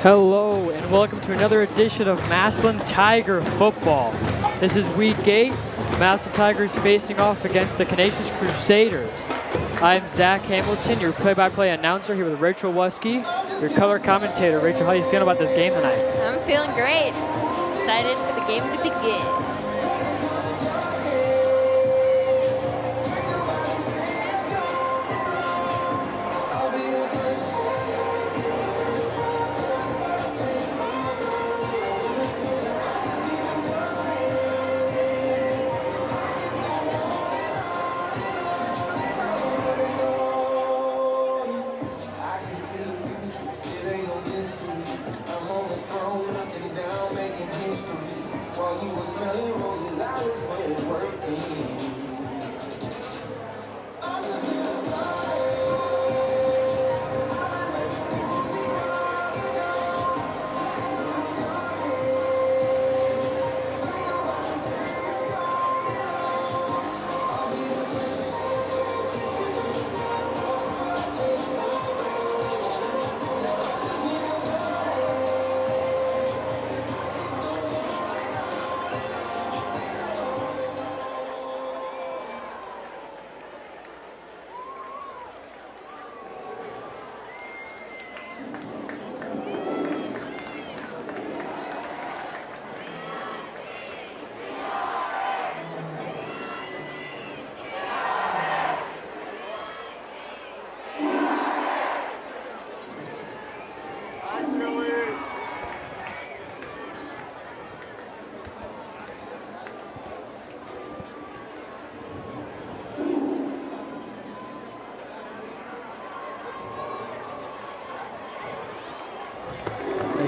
Hello and welcome to another edition of Massillon Tiger Football. This is week 8. Massillon Tigers facing off against the Canisius Crusaders. I'm Zach Hamilton, your play-by-play announcer here with Rachel Wusky, your color commentator. Rachel, how are you feeling about this game tonight? I'm feeling great. Excited for the game to begin.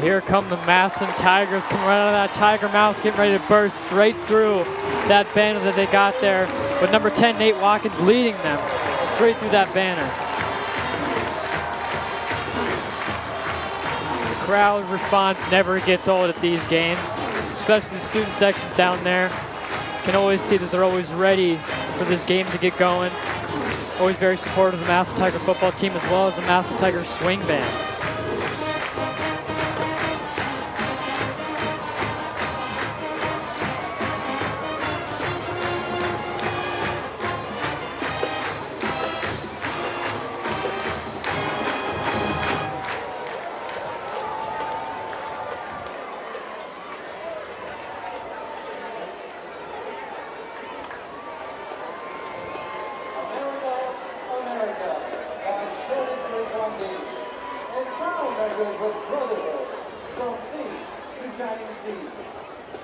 Here come the Massillon Tigers coming right out of that tiger mouth, getting ready to burst straight through that banner that they got there. But number 10, Nate Watkins, leading them straight through that banner. The crowd response never gets old at these games, especially the student sections down there. You can always see that they're always ready for this game to get going. Always very supportive of the Massillon Tiger football team as well as the Massillon Tiger swing band.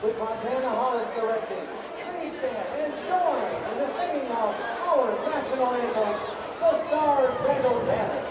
With Montana Hollis directing, please stand and join in the singing of our national anthem, the Star Spangled Banner.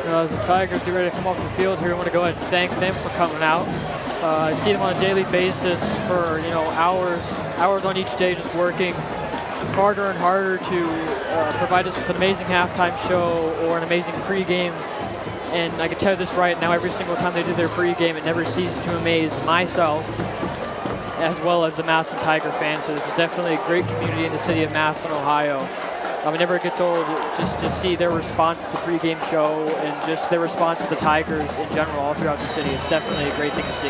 As the Tigers get ready to come off the field here, I want to go ahead and thank them for coming out. I see them on a daily basis for hours on each day just working. harder and harder to provide us with an amazing halftime show or an amazing pregame. And I can tell you this right now, every single time they do their pregame, it never ceases to amaze myself as well as the Massillon Tiger fans. So this is definitely a great community in the city of Massillon, Ohio. It never gets old just to see their response to the pregame show and just their response to the Tigers in general all throughout the city. It's definitely a great thing to see.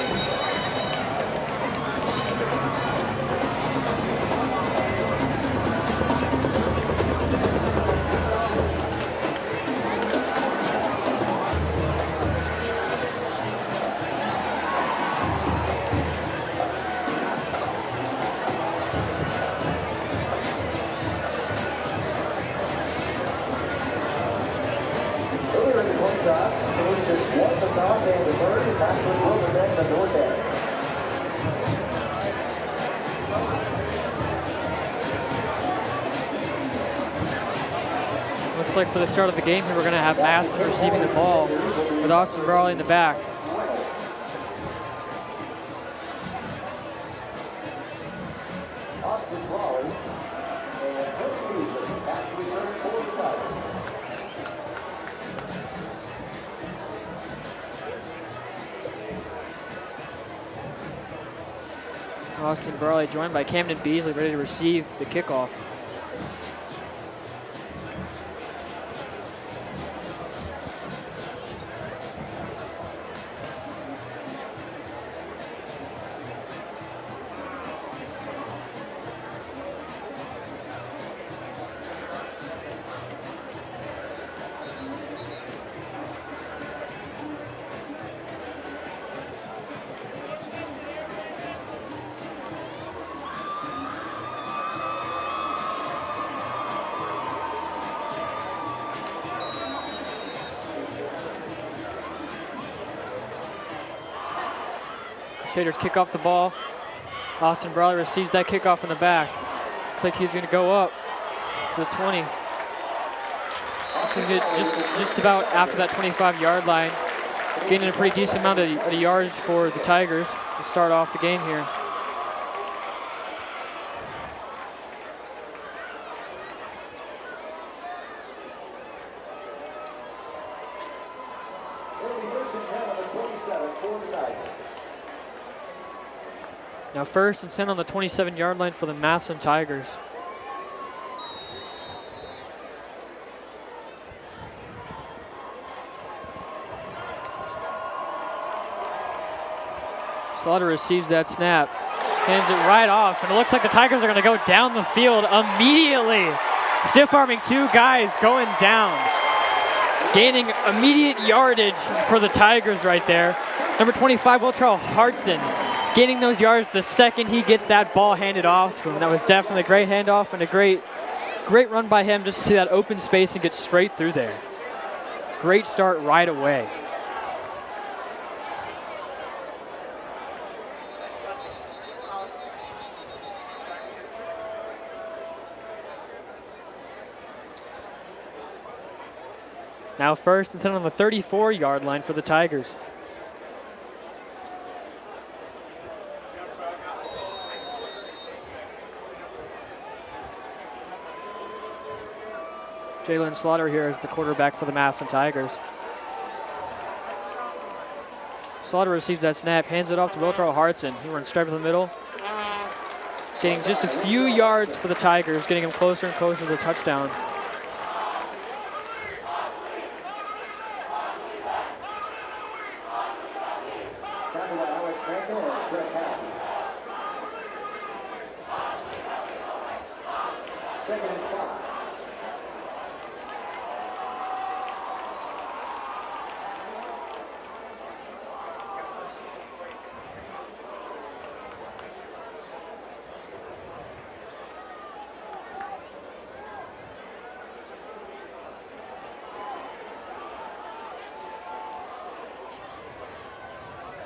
Canisius won the toss and deferred. Massillon will defend the north end. Looks like for the start of the game here, we're going to have Massillon receiving the ball with Austin Brawley in the back. Austin Brawley and Coach Beasley back to return for the Tigers. Austin Brawley joined by Camden Beasley, ready to receive the kickoff. Crusaders kick off the ball. Austin Brawley receives that kickoff in the back. Looks like he's going to go up to the 20. Just about after that 25-yard line. Gaining a pretty decent amount of yards for the Tigers to start off the game here. Now 1st and 10 on the 27-yard line for the Massillon Tigers. Slaughter receives that snap, hands it right off, and it looks like the Tigers are going to go down the field immediately. Stiff-arming 2 guys going down, gaining immediate yardage for the Tigers right there. Number 25, Wiltrell Hartson, gaining those yards the second he gets that ball handed off to him. That was definitely a great handoff and a great run by him just to see that open space and get straight through there. Great start right away. Now 1st and 10 on the 34-yard line for the Tigers. Jalen Slaughter here is the quarterback for the Massillon Tigers. Slaughter receives that snap, hands it off to Wiltrell Hartson. He runs straight to the middle. Getting just a few yards for the Tigers, getting him closer and closer to the touchdown.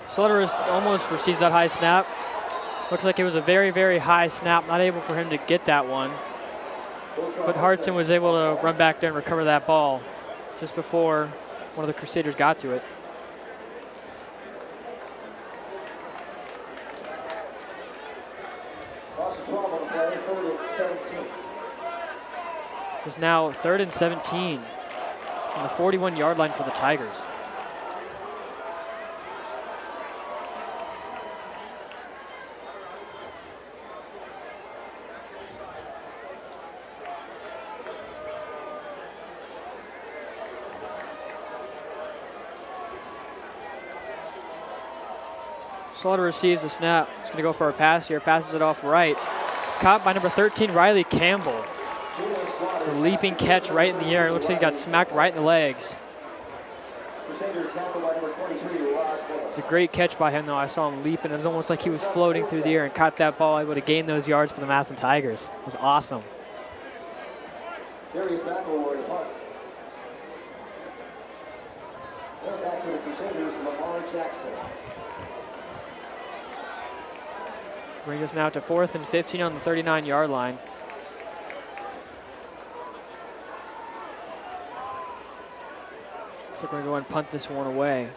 Slaughter almost receives that high snap. Looks like it was a very, very high snap. Not able for him to get that one. But Hartson was able to run back there and recover that ball just before one of the Crusaders got to it. Loss of 12 on the play, 30 at 17. It's now 3rd and 17 on the 41-yard line for the Tigers. Slaughter receives the snap. He's going to go for a pass here. Passes it off right. Caught by number 13, Riley Campbell. It's a leaping catch right in the air. It looks like he got smacked right in the legs. It's a great catch by him, though. I saw him leaping. It was almost like he was floating through the air and caught that ball, able to gain those yards for the Massillon Tigers. It was awesome. Back to the Crusaders, Lamar Jackson. Bring us now to 4th and 15 on the 39-yard line. So we're going to go and punt this one away.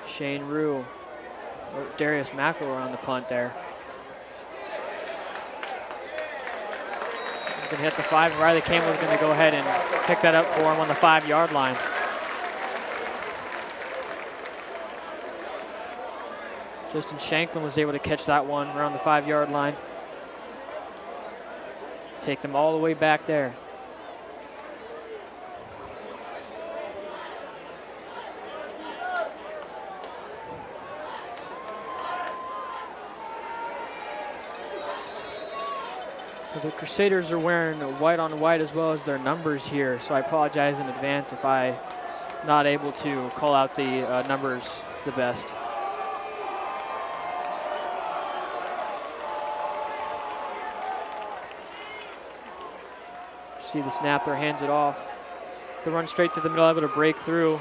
Shane Rue, or Darius McElroy on the punt there. He's going to hit the 5. Riley Campbell's going to go ahead and pick that up for him on the 5-yard line. Justin Shanklin was able to catch that one around the 5-yard line. Take them all the way back there. The Crusaders are wearing white on white as well as their numbers here, so I apologize in advance if I'm not able to call out the numbers the best. See the snap there, hands it off. To run straight to the middle, able to break through.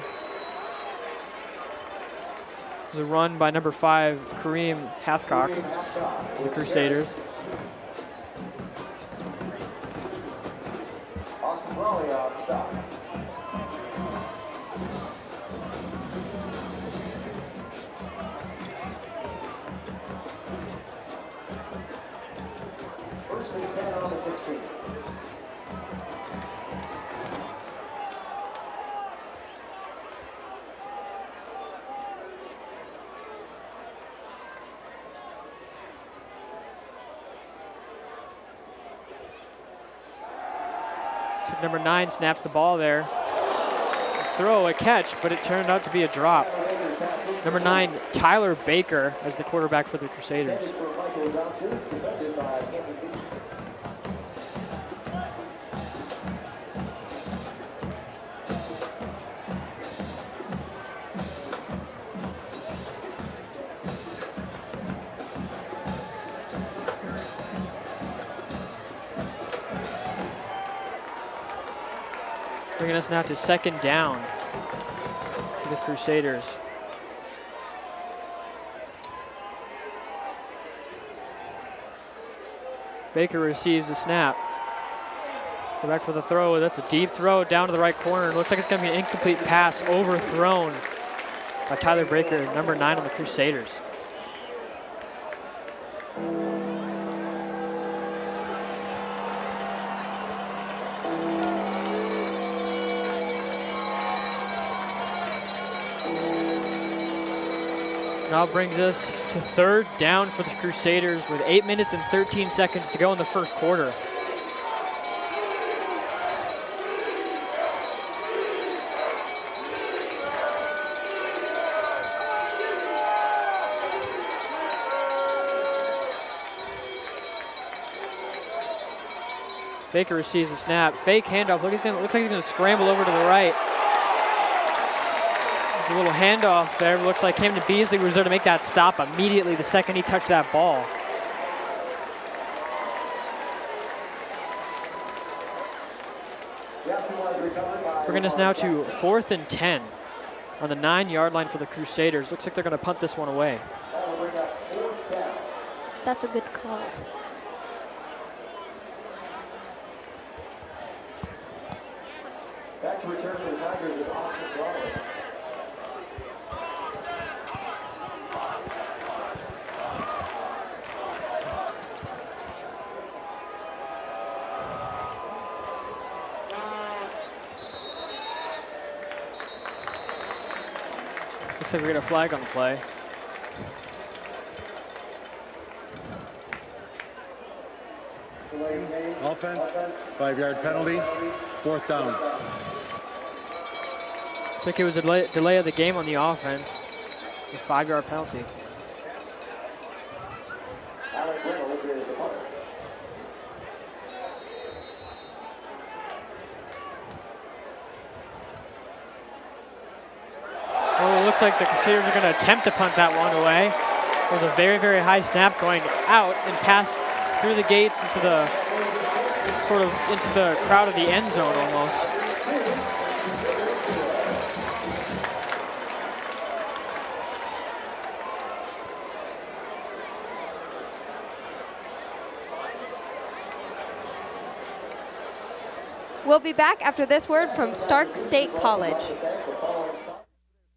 There's a run by number 5, Kareem Hathcock, the Crusaders. Austin Raleigh on stop. First and 10 on the 16. Number 9 snaps the ball there. Throw, a catch, but it turned out to be a drop. Number 9, Tyler Baker, as the quarterback for the Crusaders. Bringing us now to 2nd down for the Crusaders. Baker receives the snap. Go back for the throw. That's a deep throw down to the right corner. It looks like it's going to be an incomplete pass overthrown by Tyler Baker, number 9 on the Crusaders. Now brings us to 3rd down for the Crusaders with 8 minutes and 13 seconds to go in the first quarter. Baker receives a snap. Fake handoff. Looks like he's going to scramble over to the right. A little handoff there. Looks like Camden Beasley was there to make that stop immediately the second he touched that ball. Bringing us now to 4th and 10 on the 9-yard line for the Crusaders. Looks like they're going to punt this one away. That's a good call. Back to return for the Tigers with Austin Raleigh. Looks like we get a flag on the play. Offense, 5-yard penalty, 4th down. Looks like it was a delay of the game on the offense. A 5-yard penalty. Oh, it looks like the Crusaders are going to attempt to punt that one away. It was a very, very high snap going out and passed through the gates into the into the crowd of the end zone almost. We'll be back after this word from Stark State College.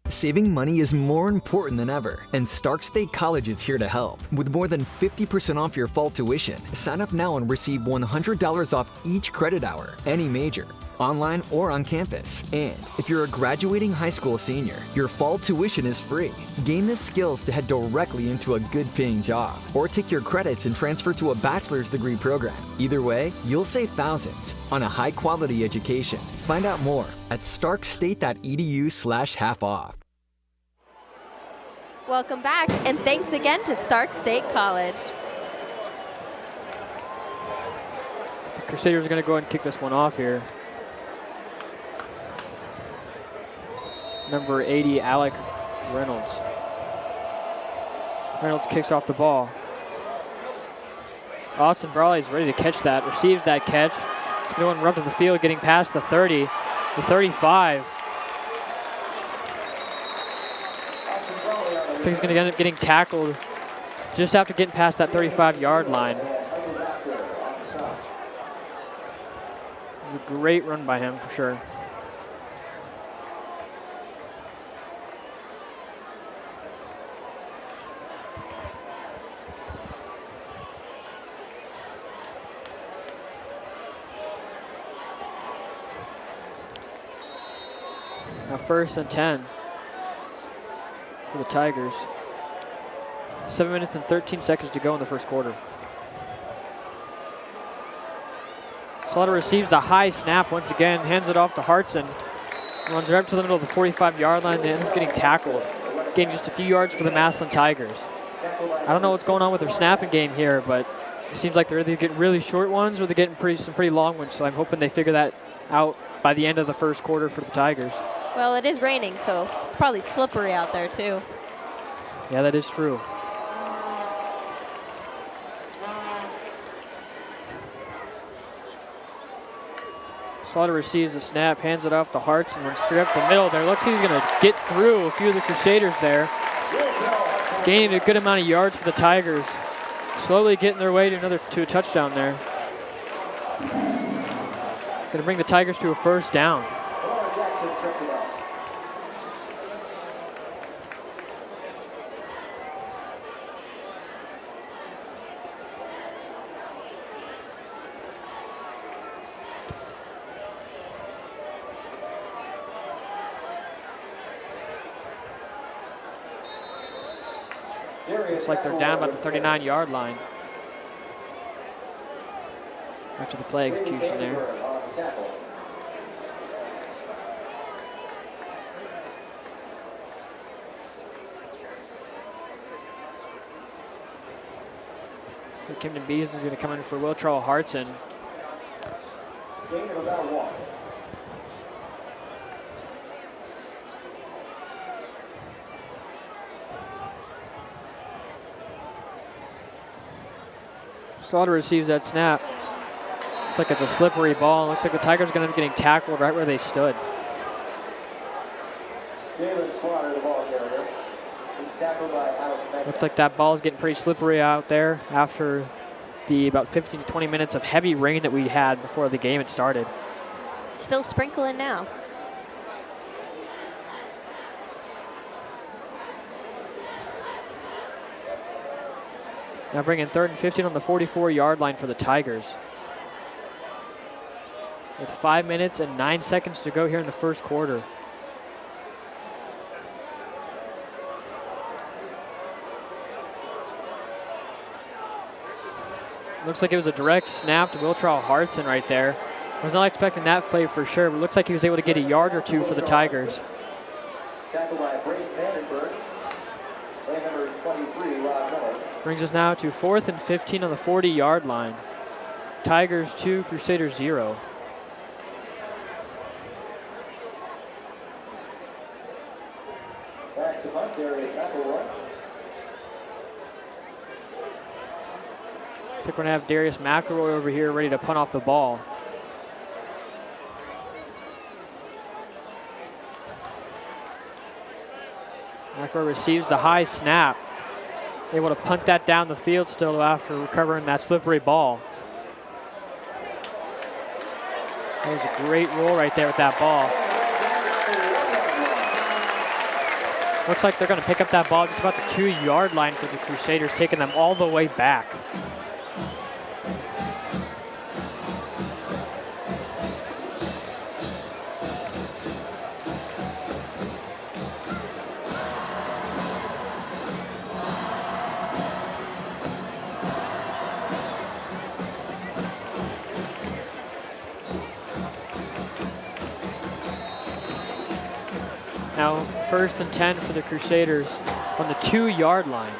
Saving money is more important than ever, and Stark State College is here to help. With more than 50% off your fall tuition, sign up now and receive $100 off each credit hour, any major, online or on campus. And if you're a graduating high school senior, your fall tuition is free. Gain the skills to head directly into a good-paying job, or take your credits and transfer to a bachelor's degree program. Either way, you'll save thousands on a high-quality education. Find out more at starkstate.edu/half-off. Welcome back, and thanks again to Stark State College. The Crusaders are going to go ahead and kick this one off here. Number 80, Alec Reynolds. Reynolds kicks off the ball. Austin Brawley is ready to catch that, receives that catch. He's going to run to the field, getting past the 30, the 35. So he's going to end up getting tackled just after getting past that 35-yard line. It was a great run by him for sure. Now 1st and 10 for the Tigers. 7 minutes and 13 seconds to go in the first quarter. Slaughter receives the high snap once again, hands it off to Hartson. Runs right up to the middle of the 45-yard line and ends up getting tackled. Gaining just a few yards for the Massillon Tigers. I don't know what's going on with their snapping game here, but it seems like they're either getting really short ones or they're getting some pretty long ones, so I'm hoping they figure that out by the end of the first quarter for the Tigers. Well, it is raining, so it's probably slippery out there, too. Yeah, that is true. Slaughter receives the snap, hands it off to Hartson, runs straight up the middle there. Looks like he's going to get through a few of the Crusaders there. Gaining a good amount of yards for the Tigers. Slowly getting their way to a touchdown there. Going to bring the Tigers to a 1st down. Looks like they're down about the 39-yard line after the play execution there. Camden Bees is going to come in for Will Charles Hartson. Gain of about 1. Slaughter receives that snap. Looks like it's a slippery ball. Looks like the Tigers are going to be getting tackled right where they stood. Slaughter, the ball carrier. He's tackled by Alex Beckman. Looks like that ball is getting pretty slippery out there after the about 15 to 20 minutes of heavy rain that we had before the game had started. It's still sprinkling now. Now bringing 3rd and 15 on the 44-yard line for the Tigers. With 5 minutes and 9 seconds to go here in the first quarter. Looks like it was a direct snap to Wiltrow Hartson right there. I was not expecting that play for sure, but looks like he was able to get a yard or two for the Tigers. Tackled by Braden Vandenberg. And number 23, Rob Miller. Brings us now to 4th and 15 on the 40-yard line. Tigers 2, Crusaders 0. Back to punt, Darius McElroy. Looks like we're going to have Darius McElroy over here ready to punt off the ball. McElroy receives the high snap. Able to punt that down the field still after recovering that slippery ball. That was a great roll right there with that ball. Looks like they're going to pick up that ball just about the 2-yard line for the Crusaders, taking them all the way back. Now 1st and 10 for the Crusaders on the 2-yard line.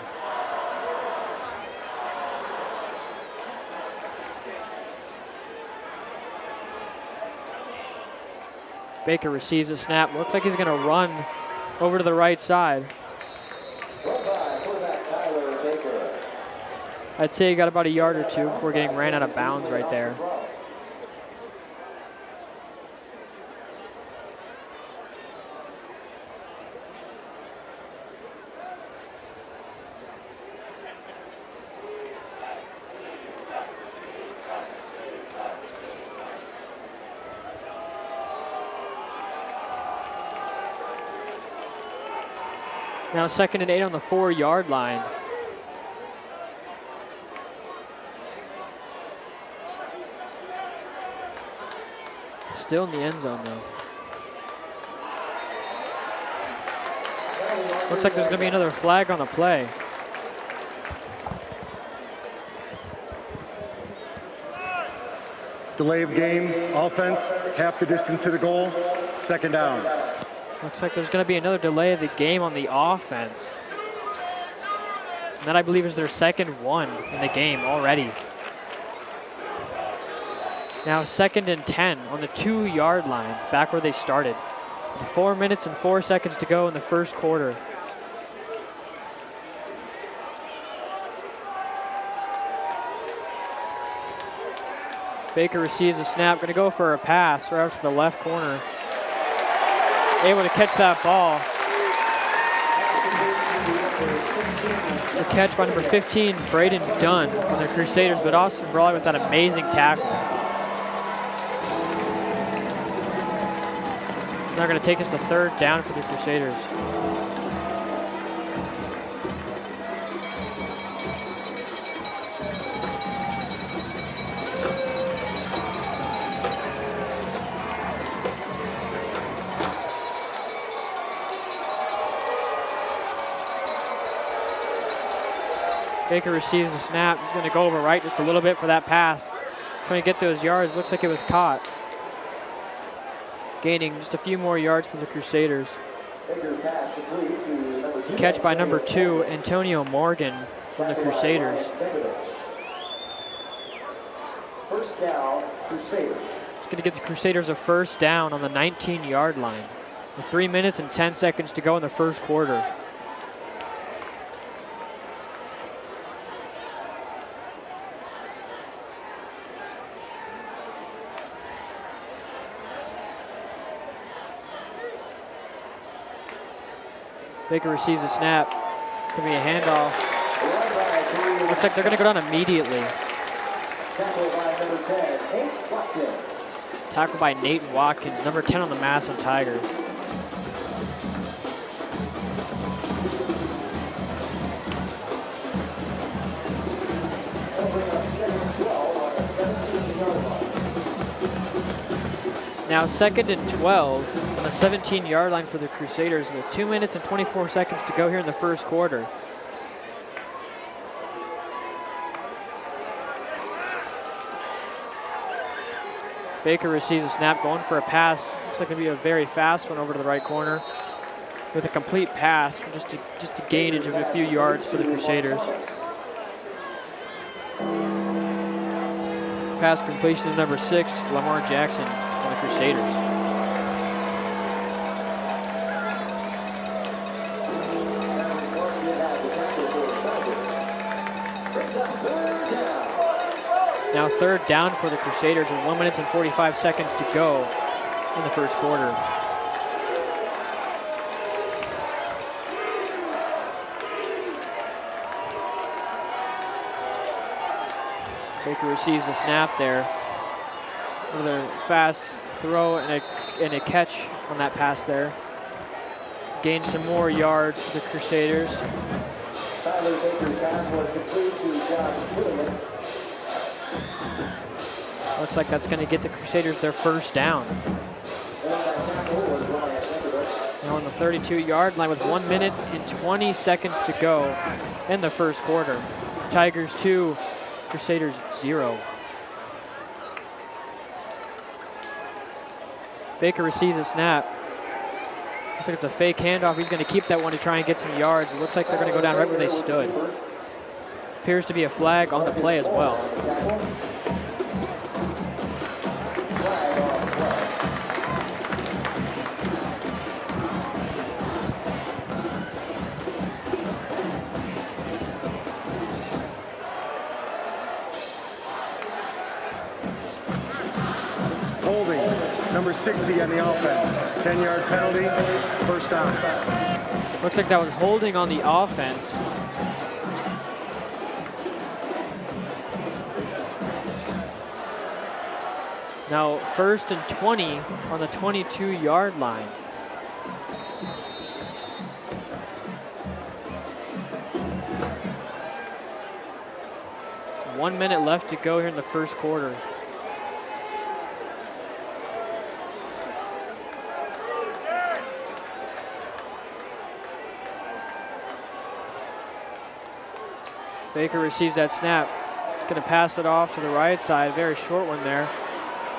Baker receives a snap. Looks like he's going to run over to the right side. I'd say he got about a yard or two before getting ran out of bounds right there. Now 2nd and 8 on the 4-yard line. Still in the end zone though. Looks like there's going to be another flag on the play. Delay of game, offense, half the distance to the goal, 2nd down. Looks like there's going to be another delay of the game on the offense. And that, I believe, is their 2nd one in the game already. Now 2nd and 10 on the 2-yard line, back where they started. 4 minutes and 4 seconds to go in the 1st quarter. Baker receives a snap, going to go for a pass right out to the left corner. Able to catch that ball. The catch by number 15, Braden Dunn on the Crusaders, but Austin Brawley with that amazing tackle. Now going to take us to 3rd down for the Crusaders. Baker receives the snap. He's going to go over right just a little bit for that pass. Trying to get those yards. Looks like it was caught. Gaining just a few more yards for the Crusaders. Catch by number 2, Antonio Morgan from the Crusaders. 1st down, Crusaders. It's going to get the Crusaders a 1st down on the 19-yard line. With 3 minutes and 10 seconds to go in the 1st quarter. Baker receives a snap. Could be a handoff. Looks like they're going to go down immediately. Tackled by Nate Watkins, number 10 on the Massillon Tigers. Now 2nd and 12 on the 17-yard line for the Crusaders with 2 minutes and 24 seconds to go here in the 1st quarter. Baker receives a snap, going for a pass. Looks like it'll be a very fast one over to the right corner with a complete pass, just to gain of a few yards for the Crusaders. Pass completion to number 6, Lamar Jackson on the Crusaders. Now 3rd down for the Crusaders with 1 minute and 45 seconds to go in the first quarter. Baker receives a snap there with a fast throw and a catch on that pass there. Gains some more yards for the Crusaders. Tyler Baker's pass was complete to Josh Whittle. Looks like that's going to get the Crusaders their first down. Now on the 32-yard line with 1 minute and 20 seconds to go in the first quarter. Tigers 2, Crusaders 0. Baker receives a snap. Looks like it's a fake handoff. He's going to keep that one to try and get some yards. It looks like they're going to go down right where they stood. Appears to be a flag on the play as well. Holding, number 60 on the offense. 10-yard penalty, first down. Looks like that was holding on the offense. Now 1st and 20 on the 22-yard line. One minute left to go here in the first quarter. Baker receives that snap. He's going to pass it off to the right side. Very short one there.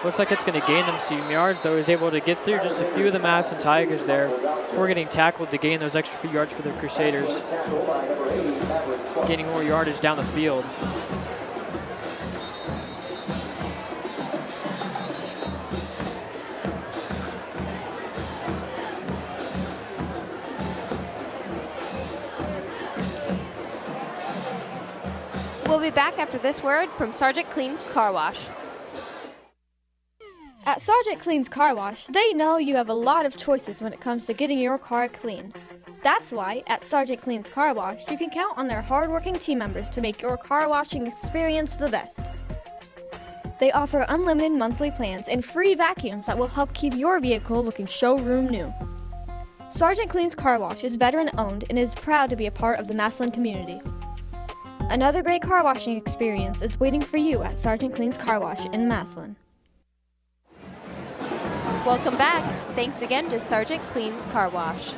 Looks like it's going to gain them some yards, though. He's able to get through just a few of the Massillon Tigers there before getting tackled to gain those extra few yards for the Crusaders. Gaining more yardage down the field. We'll be back after this word from Sergeant Clean's Car Wash. At Sergeant Clean's Car Wash, they know you have a lot of choices when it comes to getting your car clean. That's why, at Sergeant Clean's Car Wash, you can count on their hardworking team members to make your car washing experience the best. They offer unlimited monthly plans and free vacuums that will help keep your vehicle looking showroom new. Sergeant Clean's Car Wash is veteran-owned and is proud to be a part of the Massillon community. Another great car washing experience is waiting for you at Sergeant Clean's Car Wash in Massillon. Welcome back. Thanks again to Sergeant Clean's Car Wash.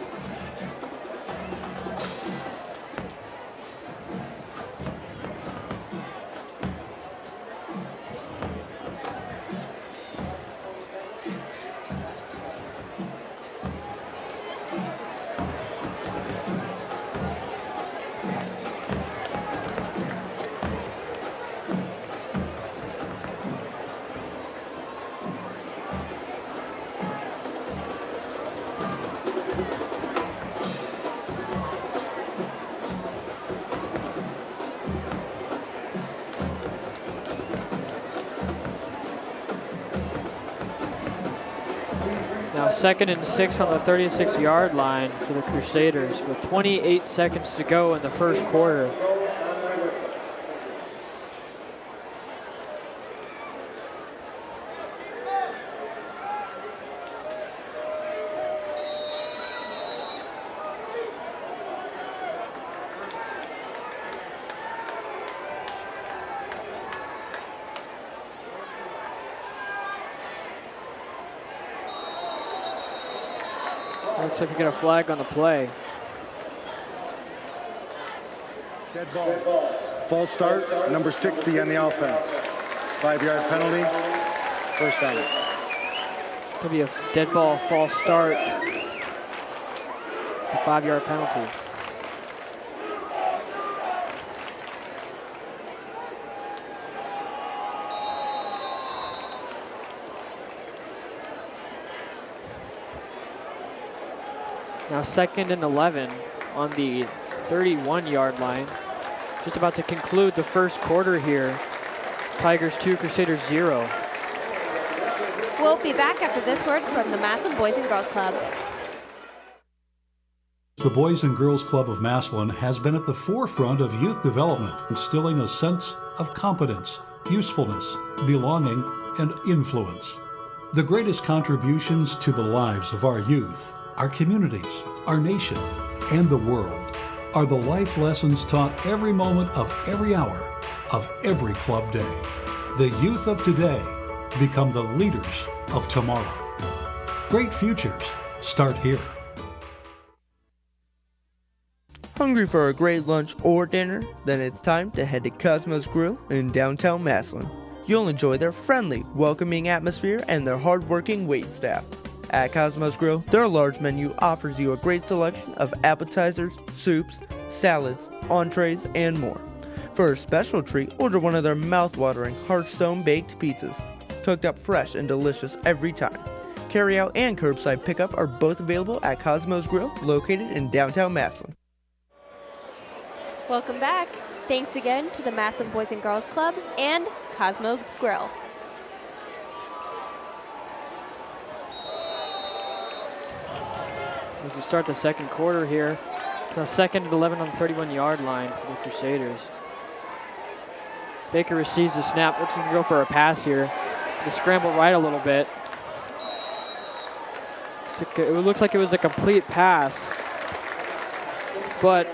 Now 2nd and 6 on the 36-yard line for the Crusaders with 28 seconds to go in the first quarter. Looks like we get a flag on the play. Dead ball. False start, number 60 on the offense. 5-yard penalty, First down. Could be a dead ball false start. A 5-yard penalty. Now 2nd and 11 on the 31-yard line. Just about to conclude the first quarter here. Tigers 2, Crusaders 0. We'll be back after this word from the Massillon Boys and Girls Club. The Boys and Girls Club of Massillon has been at the forefront of youth development, instilling a sense of competence, usefulness, belonging, and influence. The greatest contributions to the lives of our youth, our communities, our nation, and the world are the life lessons taught every moment of every hour of every club day. The youth of today become the leaders of tomorrow. Great futures start here. Hungry for a great lunch or dinner? Then it's time to head to Cosmos Grill in downtown Massillon. You'll enjoy their friendly, welcoming atmosphere and their hard-working waitstaff. At Cosmos Grill, their large menu offers you a great selection of appetizers, soups, salads, entrees, and more. For a special treat, order one of their mouth-watering Hearthstone baked pizzas, cooked up fresh and delicious every time. Carry-out and curbside pickup are both available at Cosmos Grill, located in downtown Massillon. Welcome back. Thanks again to the Massillon Boys and Girls Club and Cosmos Grill. As we start the second quarter here, it's now 2nd and 11 on the 31-yard line for the Crusaders. Baker receives the snap, looks to go for a pass here. The scramble right a little bit. It looks like it was a complete pass, but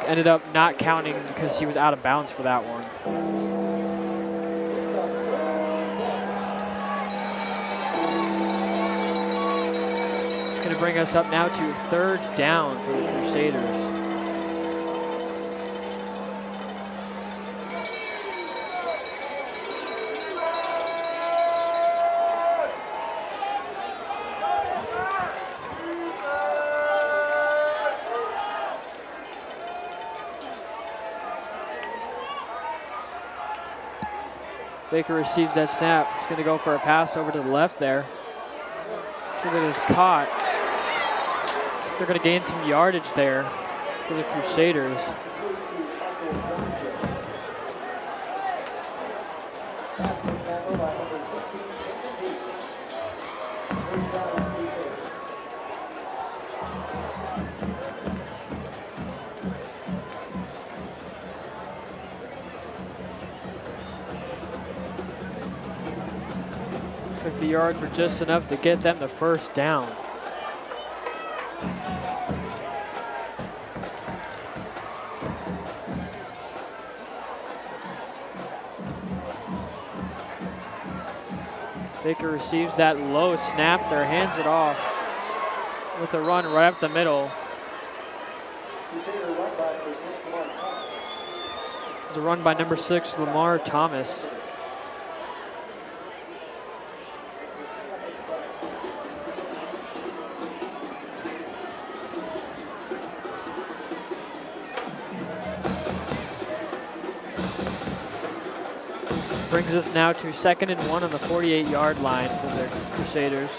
ended up not counting because he was out of bounds for that one. It's going to bring us up now to 3rd down for the Crusaders. Baker receives that snap. He's going to go for a pass over to the left there. See if it is caught. So they're going to gain some yardage there for the Crusaders. The yards were just enough to get them the first down. Baker receives that low snap there, hands it off with a run right up the middle. It's a run by number 6, Lamar Thomas. Brings us now to 2nd and 1 on the 48-yard line for the Crusaders.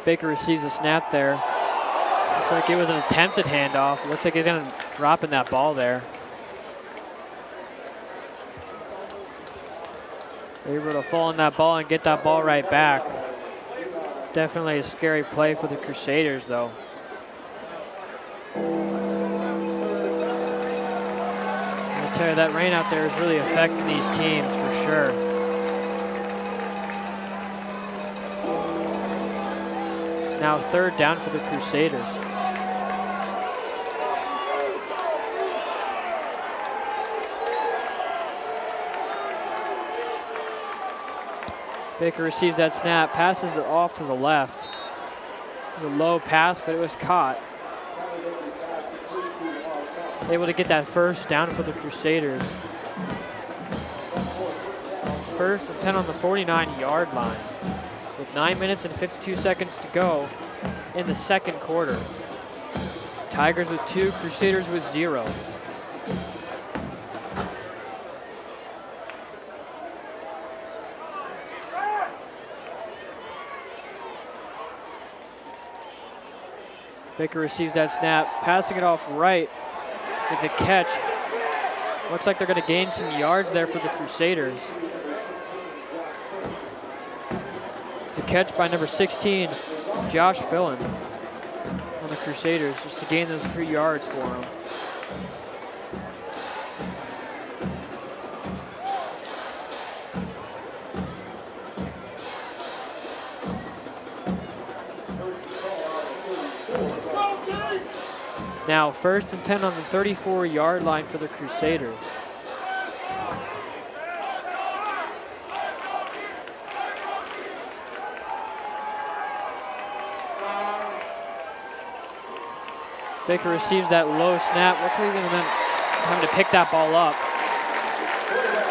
Baker receives a snap there. Looks like it was an attempted handoff. Looks like he's going to drop in that ball there. They're able to fall on that ball and get that ball right back. Definitely a scary play for the Crusaders, though. I'll tell you, that rain out there is really affecting these teams for sure. It's now 3rd down for the Crusaders. Baker receives that snap, passes it off to the left. It was a low pass, but it was caught. Able to get that first down for the Crusaders. First and 10 on the 49-yard line with 9 minutes and 52 seconds to go in the second quarter. Tigers with 2, Crusaders with 0. Baker receives that snap, passing it off right with the catch. Looks like they're going to gain some yards there for the Crusaders. The catch by number 16, Josh Fillen on the Crusaders, just to gain those 3 yards for him. Now first and 10 on the 34-yard line for the Crusaders. Baker receives that low snap. Luckily, they're having to pick that ball up.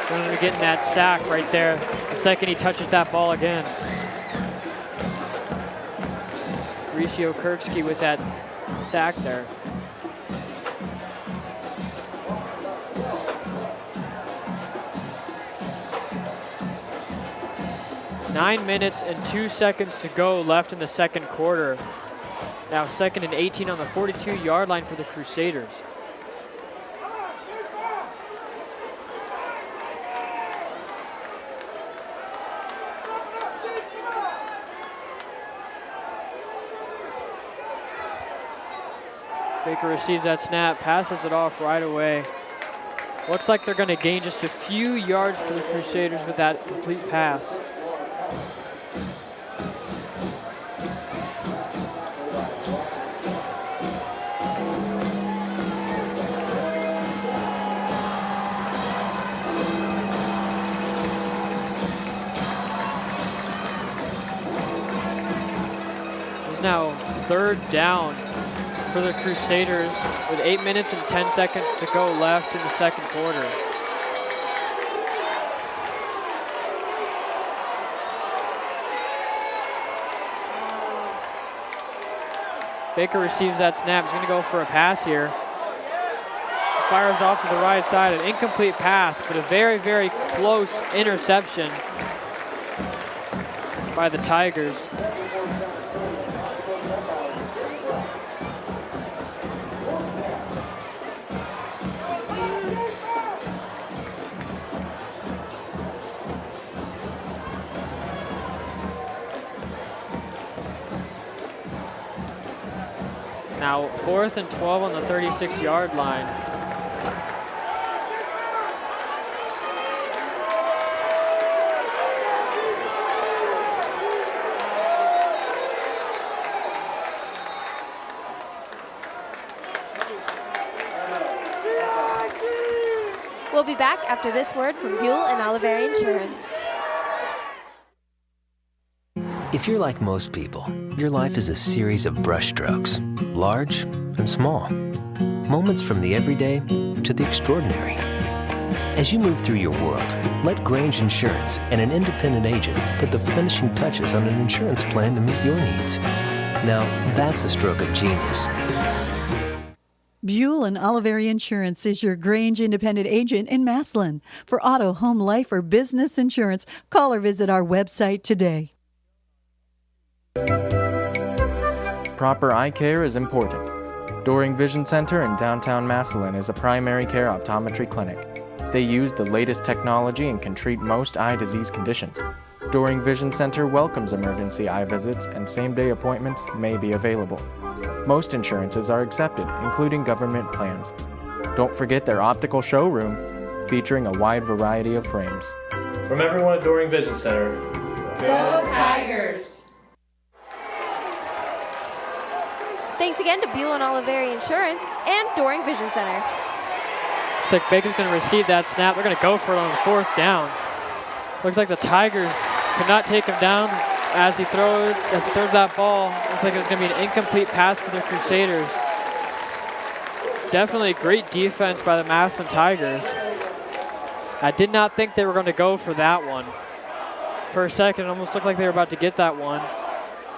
Going to be getting that sack right there the second he touches that ball again. Mauricio Kirksky with that sack there. Nine minutes and 2 seconds to go left in the second quarter. Now second and 18 on the 42-yard line for the Crusaders. Baker receives that snap, passes it off right away. Looks like they're going to gain just a few yards for the Crusaders with that complete pass. It's now third down for the Crusaders with 8 minutes and 10 seconds to go left in the second quarter. Baker receives that snap. He's going to go for a pass here. Fires off to the right side, an incomplete pass, but a very, very close interception by the Tigers. Now 4th and 12 on the 36-yard line. We'll be back after this word from Buell and Oliveri Insurance. If you're like most people, your life is a series of brushstrokes, large and small. Moments from the everyday to the extraordinary. As you move through your world, let Grange Insurance and an independent agent put the finishing touches on an insurance plan to meet your needs. Now, that's a stroke of genius. Buell and Oliveri Insurance is your Grange independent agent in Massillon. For auto, home, life, or business insurance, call or visit our website today. Proper eye care is important. Doring Vision Center in downtown Massillon is a primary care optometry clinic. They use the latest technology and can treat most eye disease conditions. Doring Vision Center welcomes emergency eye visits, and same-day appointments may be available. Most insurances are accepted, including government plans. Don't forget their optical showroom, featuring a wide variety of frames. From everyone at Doring Vision Center, Go Tigers! Thanks again to Buell and Oliveri Insurance and Doring Vision Center. Looks like Baker's going to receive that snap. They're going to go for it on 4th down. Looks like the Tigers could not take him down as he throws that ball. Looks like it was going to be an incomplete pass for the Crusaders. Definitely great defense by the Massillon Tigers. I did not think they were going to go for that one. For a second, it almost looked like they were about to get that one.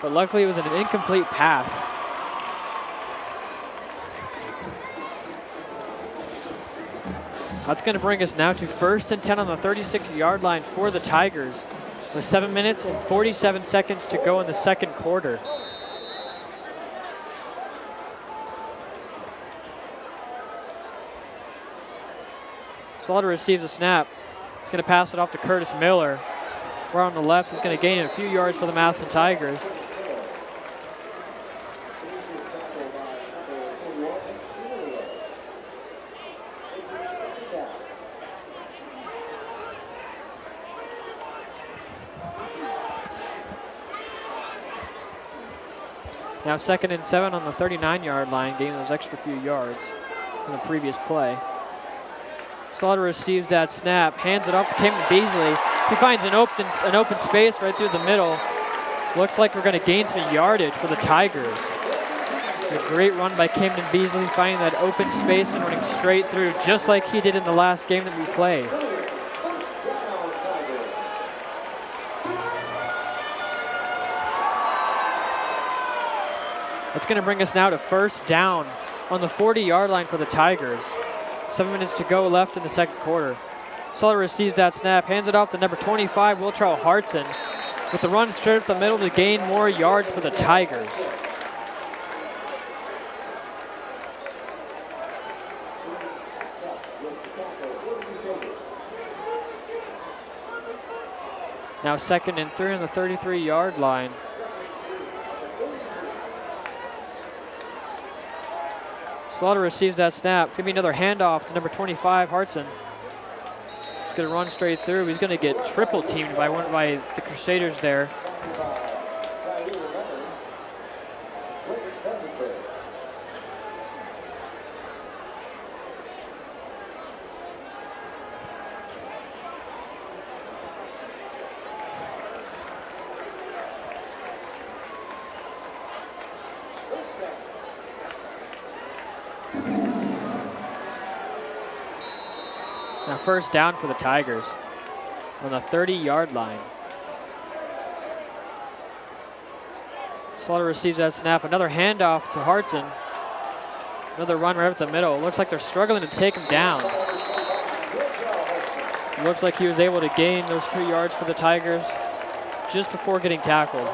But luckily, it was an incomplete pass. That's going to bring us now to 1st and 10 on the 36-yard line for the Tigers, with 7 minutes and 47 seconds to go in the second quarter. Slaughter receives a snap. He's going to pass it off to Curtis Miller. We're on the left. He's going to gain a few yards for the Massillon Tigers. Now 2nd and 7 on the 39-yard line, gaining those extra few yards from the previous play. Slaughter receives that snap, hands it off to Camden Beasley. He finds an open space right through the middle. Looks like we're going to gain some yardage for the Tigers. A great run by Camden Beasley, finding that open space and running straight through, just like he did in the last game that we played. That's going to bring us now to 1st down on the 40-yard line for the Tigers. 7 minutes to go left in the second quarter. Slaughter receives that snap, hands it off to number 25, Will Charles Hartson, with the run straight up the middle to gain more yards for the Tigers. Now 2nd and 3 on the 33-yard line. Slaughter receives that snap. It's going to be another handoff to number 25, Hartson. He's going to run straight through. He's going to get triple teamed by the Crusaders there. Now 1st down for the Tigers on the 30-yard line. Slaughter receives that snap. Another handoff to Hartson. Another run right up the middle. Looks like they're struggling to take him down. Looks like he was able to gain those 3 yards for the Tigers just before getting tackled.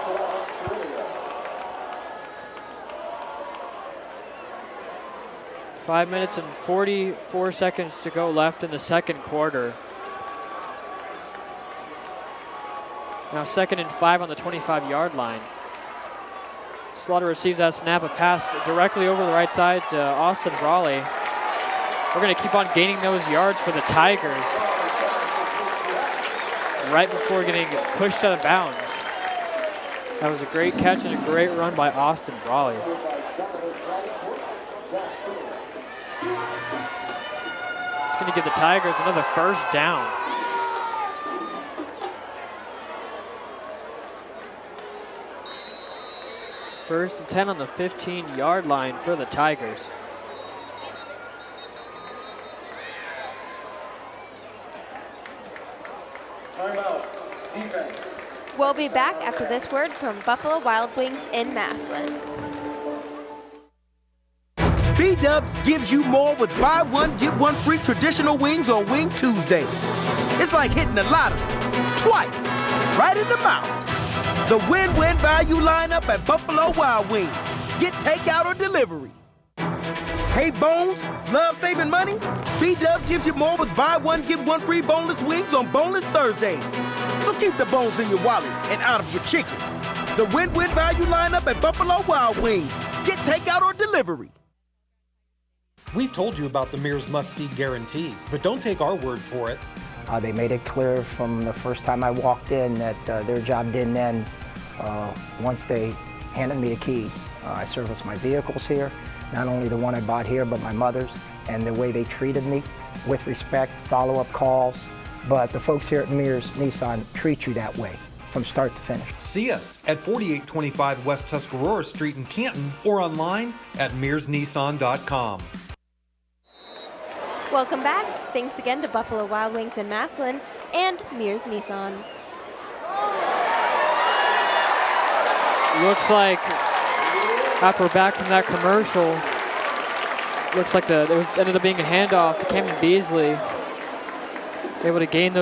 Five minutes and 44 seconds to go left in the second quarter. Now 2nd and 5 on the 25-yard line. Slaughter receives that snap, a pass directly over the right side to Austin Brawley. We're going to keep on gaining those yards for the Tigers right before getting pushed out of bounds. That was a great catch and a great run by Austin Brawley. It's going to give the Tigers another 1st down. First and 10 on the 15-yard line for the Tigers. We'll be back after this word from Buffalo Wild Wings in Massillon. B-Dubs gives you more with buy one, get one free traditional wings on Wing Tuesdays. It's like hitting the lottery twice, right in the mouth. The win-win value lineup at Buffalo Wild Wings. Get takeout or delivery. Hey, Bones, love saving money? B-Dubs gives you more with buy one, get one free boneless wings on Boneless Thursdays. So keep the bones in your wallet and out of your chicken. The win-win value lineup at Buffalo Wild Wings. Get takeout or delivery. We've told you about the Mears must-see guarantee, but don't take our word for it. They made it clear from the first time I walked in that their job didn't end once they handed me the keys. I service my vehicles here, not only the one I bought here, but my mother's, and the way they treated me with respect, follow-up calls. But the folks here at Mears Nissan treat you that way from start to finish. See us at 4825 West Tuscarora Street in Canton or online at mearsnissan.com. Welcome back. Thanks again to Buffalo Wild Wings in Massillon and Mears Nissan. Looks like after we're back from that commercial, looks like ended up being a handoff to Camden Beasley. Able to gain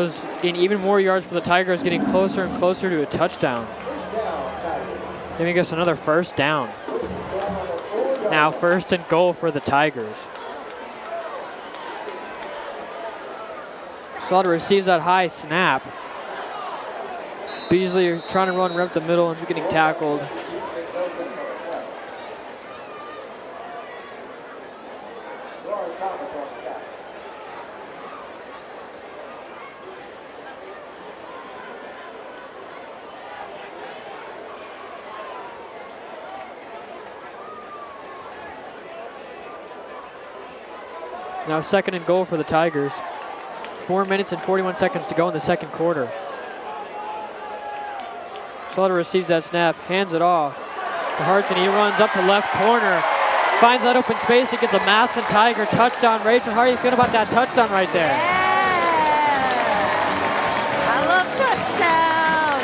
even more yards for the Tigers, getting closer and closer to a touchdown. Giving us another first down. Now 1st and goal for the Tigers. Slaughter receives that high snap. Beasley trying to run right up the middle and getting tackled. Now 2nd and goal for the Tigers. 4 minutes and 41 seconds to go in the second quarter. Slaughter receives that snap, hands it off to Hartson. He runs up to left corner, finds that open space. He gets a Massillon Tiger touchdown. Rachel, how are you feeling about that touchdown right there? I love touchdowns.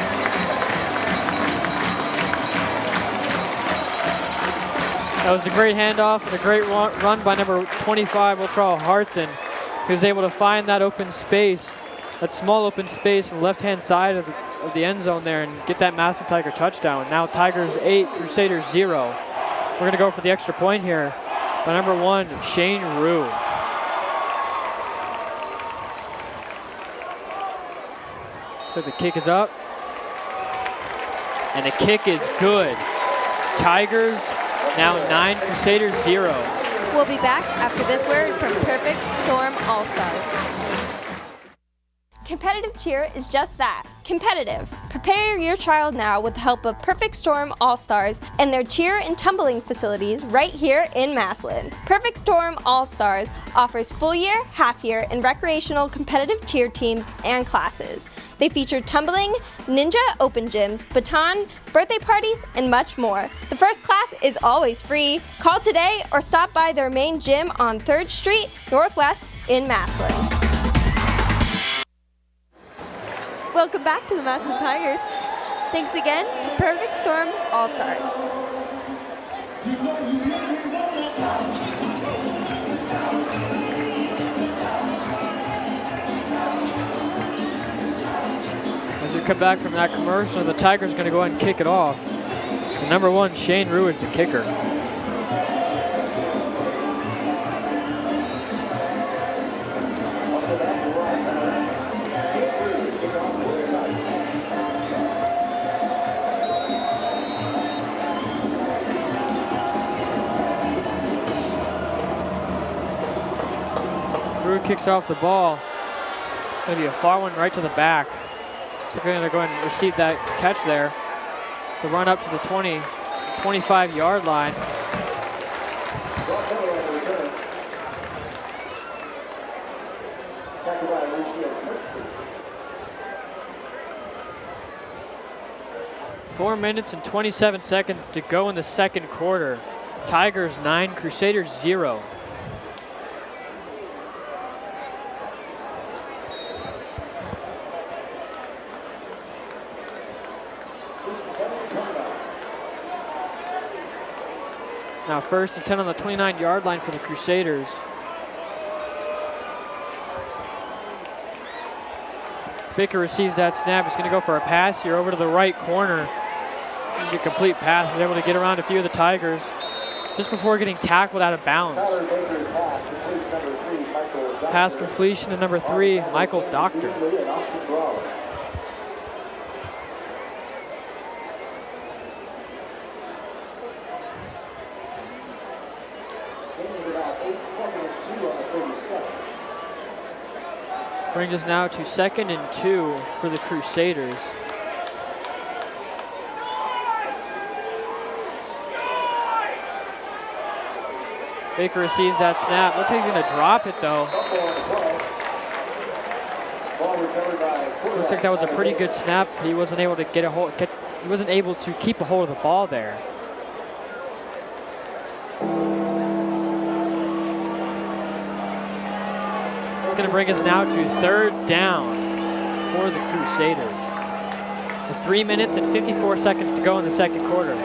That was a great handoff and a great run by number 25, Wiltrell Hartson, who's able to find that open space, that small open space on the left-hand side of the end zone there and get that Massillon Tiger touchdown. Now Tigers 8, Crusaders 0. We're going to go for the extra point here by number 1, Shane Rue. So the kick is up. And the kick is good. Tigers now 9, Crusaders 0. We'll be back after this word from Perfect Storm All-Stars. Competitive cheer is just that, competitive. Prepare your child now with the help of Perfect Storm All-Stars and their cheer and tumbling facilities right here in Massillon. Perfect Storm All-Stars offers full year, half year, and recreational competitive cheer teams and classes. They feature tumbling, ninja open gyms, baton, birthday parties, and much more. The first class is always free. Call today or stop by their main gym on 3rd Street Northwest in Massillon. Welcome back to the Massillon Tigers. Thanks again to Perfect Storm All-Stars. As we come back from that commercial, the Tigers going to go ahead and kick it off. And number 1, Shane Rue is the kicker. Rue kicks off the ball. Going to be a far one right to the back. So they're going to go ahead and receive that catch there. The run up to the 20, 25-yard line. Four minutes and 27 seconds to go in the second quarter. Tigers 9, Crusaders 0. Now 1st and 10 on the 29-yard line for the Crusaders. Baker receives that snap. He's going to go for a pass here over to the right corner. And get complete pass. He's able to get around a few of the Tigers just before getting tackled out of bounds. Pass completion to number 3, Michael Doctor. Brings us now to 2nd and 2 for the Crusaders. Baker receives that snap. Looks like he's going to drop it though. Ball recovered by Looks like that was a pretty good snap. He wasn't able to get a hold. He wasn't able to keep a hold of the ball there. It's going to bring us now to 3rd down for the Crusaders. With 3 minutes and 54 seconds to go in the second quarter.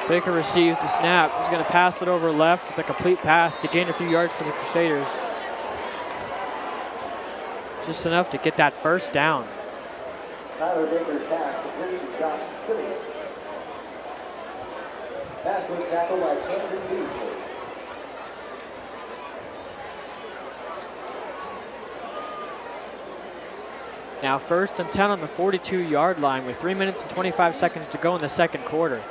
Baker receives the snap. He's going to pass it over left with a complete pass to gain a few yards for the Crusaders. Just enough to get that first down. Tyler Baker's pass complete to Josh Phillips. Pass was tackled by Camden Beasley. Now 1st and 10 on the 42-yard line with 3 minutes and 25 seconds to go in the second quarter.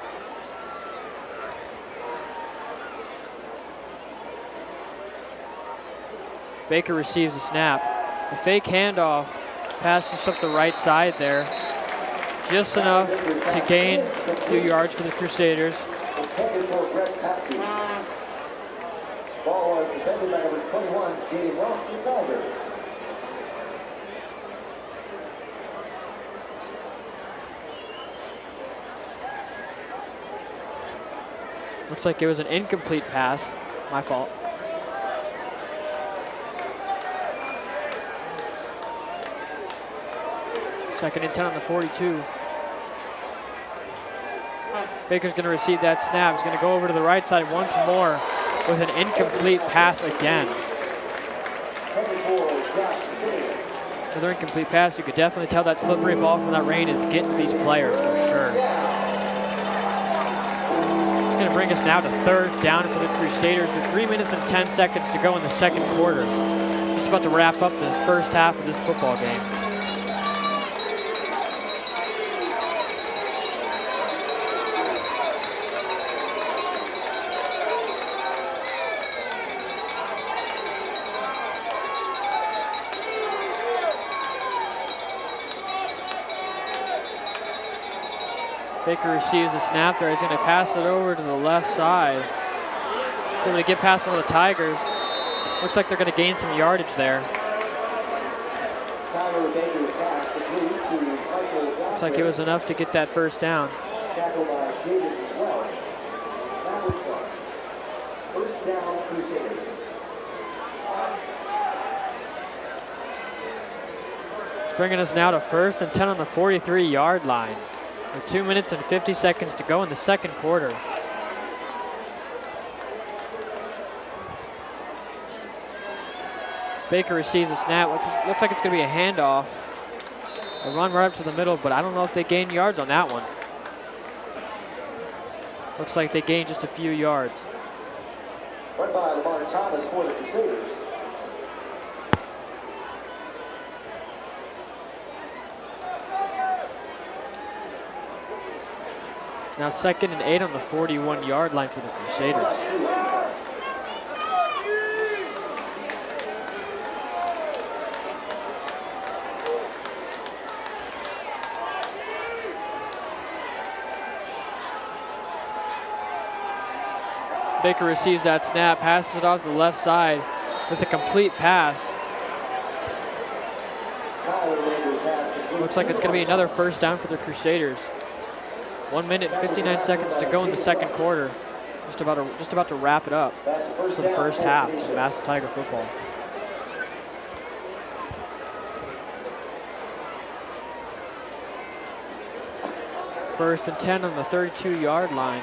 Baker receives the snap. The fake handoff passes up the right side there. Just enough to gain a few yards for the Crusaders. Ball was defended by number 21, J. Ross Gonzalez. Looks like it was an incomplete pass. My fault. Second and 10 on the 42. Baker's going to receive that snap. He's going to go over to the right side once more with an incomplete pass again. Another incomplete pass. You could definitely tell that slippery ball from that rain is getting these players for sure. It's going to bring us now to 3rd down for the Crusaders with 3 minutes and 10 seconds to go in the second quarter. Just about to wrap up the first half of this football game. Baker receives a snap there. He's going to pass it over to the left side. Able to get past one of the Tigers. Looks like they're going to gain some yardage there. Looks like it was enough to get that first down. It's bringing us now to 1st and 10 on the 43-yard line. With 2 minutes and 50 seconds to go in the second quarter. Baker receives a snap. Looks like it's going to be a handoff. A run right up to the middle, but I don't know if they gain yards on that one. Looks like they gained just a few yards. Run by Lamar Thomas for the Crusaders. Now 2nd and 8 on the 41-yard line for the Crusaders. Baker receives that snap, passes it off to the left side with a complete pass. Looks like it's going to be another first down for the Crusaders. 1 minute and 59 seconds to go in the second quarter. Just about to wrap it up for the first half of Massillon Tiger football. First and 10 on the 32-yard line.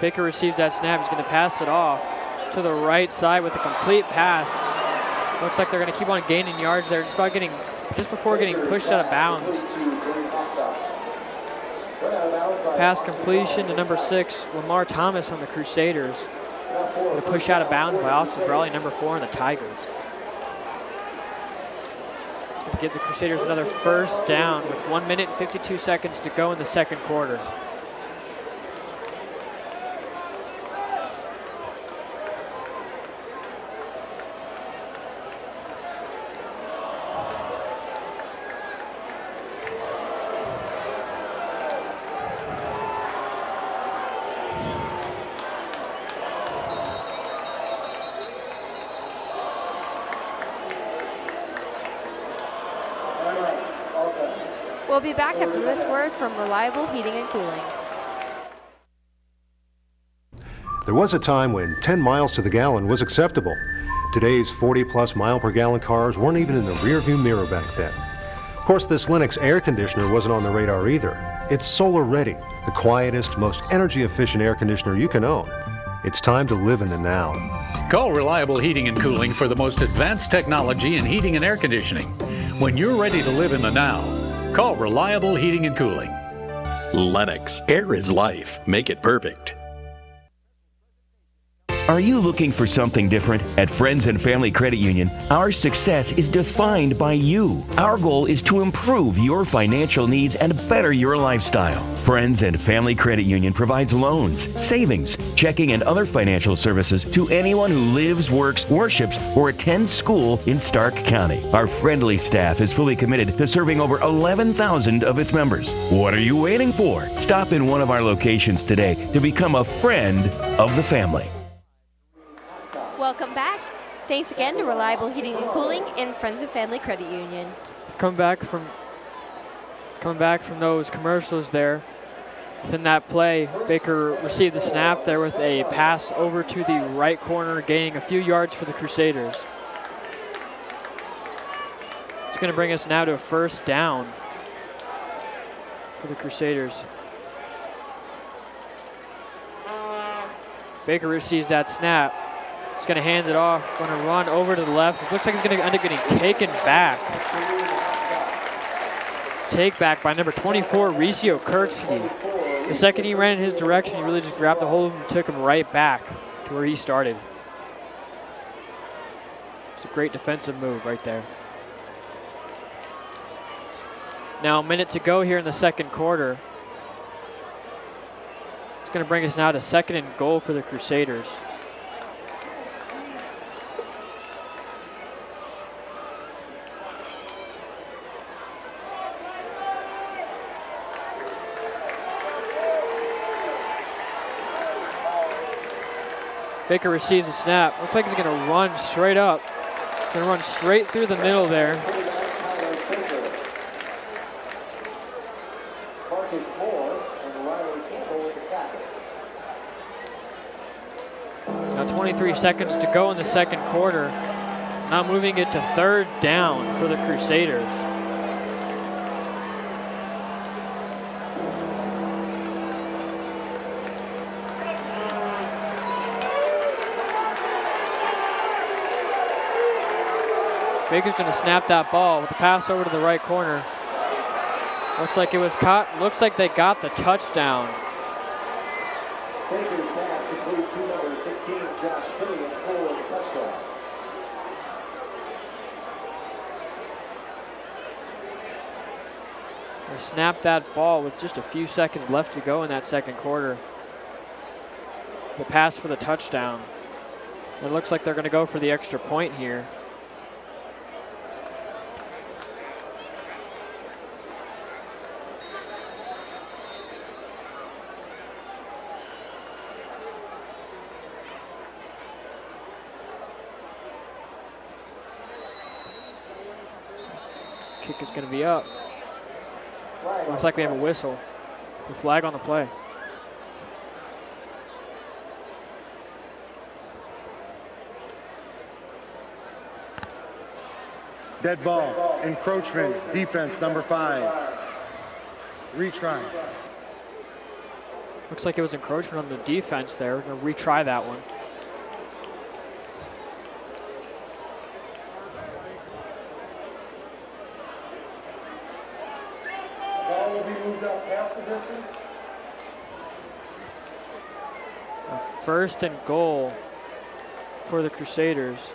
Baker receives that snap. He's going to pass it off to the right side with a complete pass. Looks like they're going to keep on gaining yards there just before getting pushed out of bounds. Pass completion to number 6, Lamar Thomas on the Crusaders. The push out of bounds by Austin Brawley, number 4 on the Tigers. It's going to give the Crusaders another first down with 1 minute and 52 seconds to go in the second quarter. We'll be back after this word from Reliable Heating and Cooling. There was a time when 10 miles to the gallon was acceptable. Today's 40-plus mile per gallon cars weren't even in the rearview mirror back then. Of course, this Lennox air conditioner wasn't on the radar either. It's solar ready, the quietest, most energy-efficient air conditioner you can own. It's time to live in the now. Call Reliable Heating and Cooling for the most advanced technology in heating and air conditioning. When you're ready to live in the now, call Reliable Heating and Cooling. Lennox, air is life. Make it perfect. Are you looking for something different? At Friends and Family Credit Union, our success is defined by you. Our goal is to improve your financial needs and better your lifestyle. Friends and Family Credit Union provides loans, savings, checking, and other financial services to anyone who lives, works, worships, or attends school in Stark County. Our friendly staff is fully committed to serving over 11,000 of its members. What are you waiting for? Stop in one of our locations today to become a friend of the family. Welcome back. Thanks again to Reliable Heating and Cooling and Friends and Family Credit Union. Coming back from those commercials there. Within that play, Baker received the snap there with a pass over to the right corner, gaining a few yards for the Crusaders. It's going to bring us now to a first down for the Crusaders. Baker receives that snap. He's going to hand it off, going to run over to the left. It looks like he's going to end up getting taken back. Take back by number 24, Ricio Kirksky. The second he ran in his direction, he really just grabbed a hold of him and took him right back to where he started. It's a great defensive move right there. Now a minute to go here in the second quarter. It's going to bring us now to 2nd and goal for the Crusaders. Baker receives the snap. Looks like he's going to run straight up. Going to run straight through the middle there. Now 23 seconds to go in the second quarter. Now moving it to 3rd down for the Crusaders. Baker's going to snap that ball with the pass over to the right corner. Looks like it was caught. Looks like they got the touchdown. Baker's pass completes to number 16, Josh Killian, for the touchdown. They snapped that ball with just a few seconds left to go in that second quarter. The pass for the touchdown. It looks like they're going to go for the extra point here. Kick is going to be up. Looks like we have a whistle. The flag on the play. Dead ball, encroachment, defense number 5. Retry. Looks like it was encroachment on the defense there. We're going to retry that one. Ball will be moved up half the distance. A 1st and goal for the Crusaders.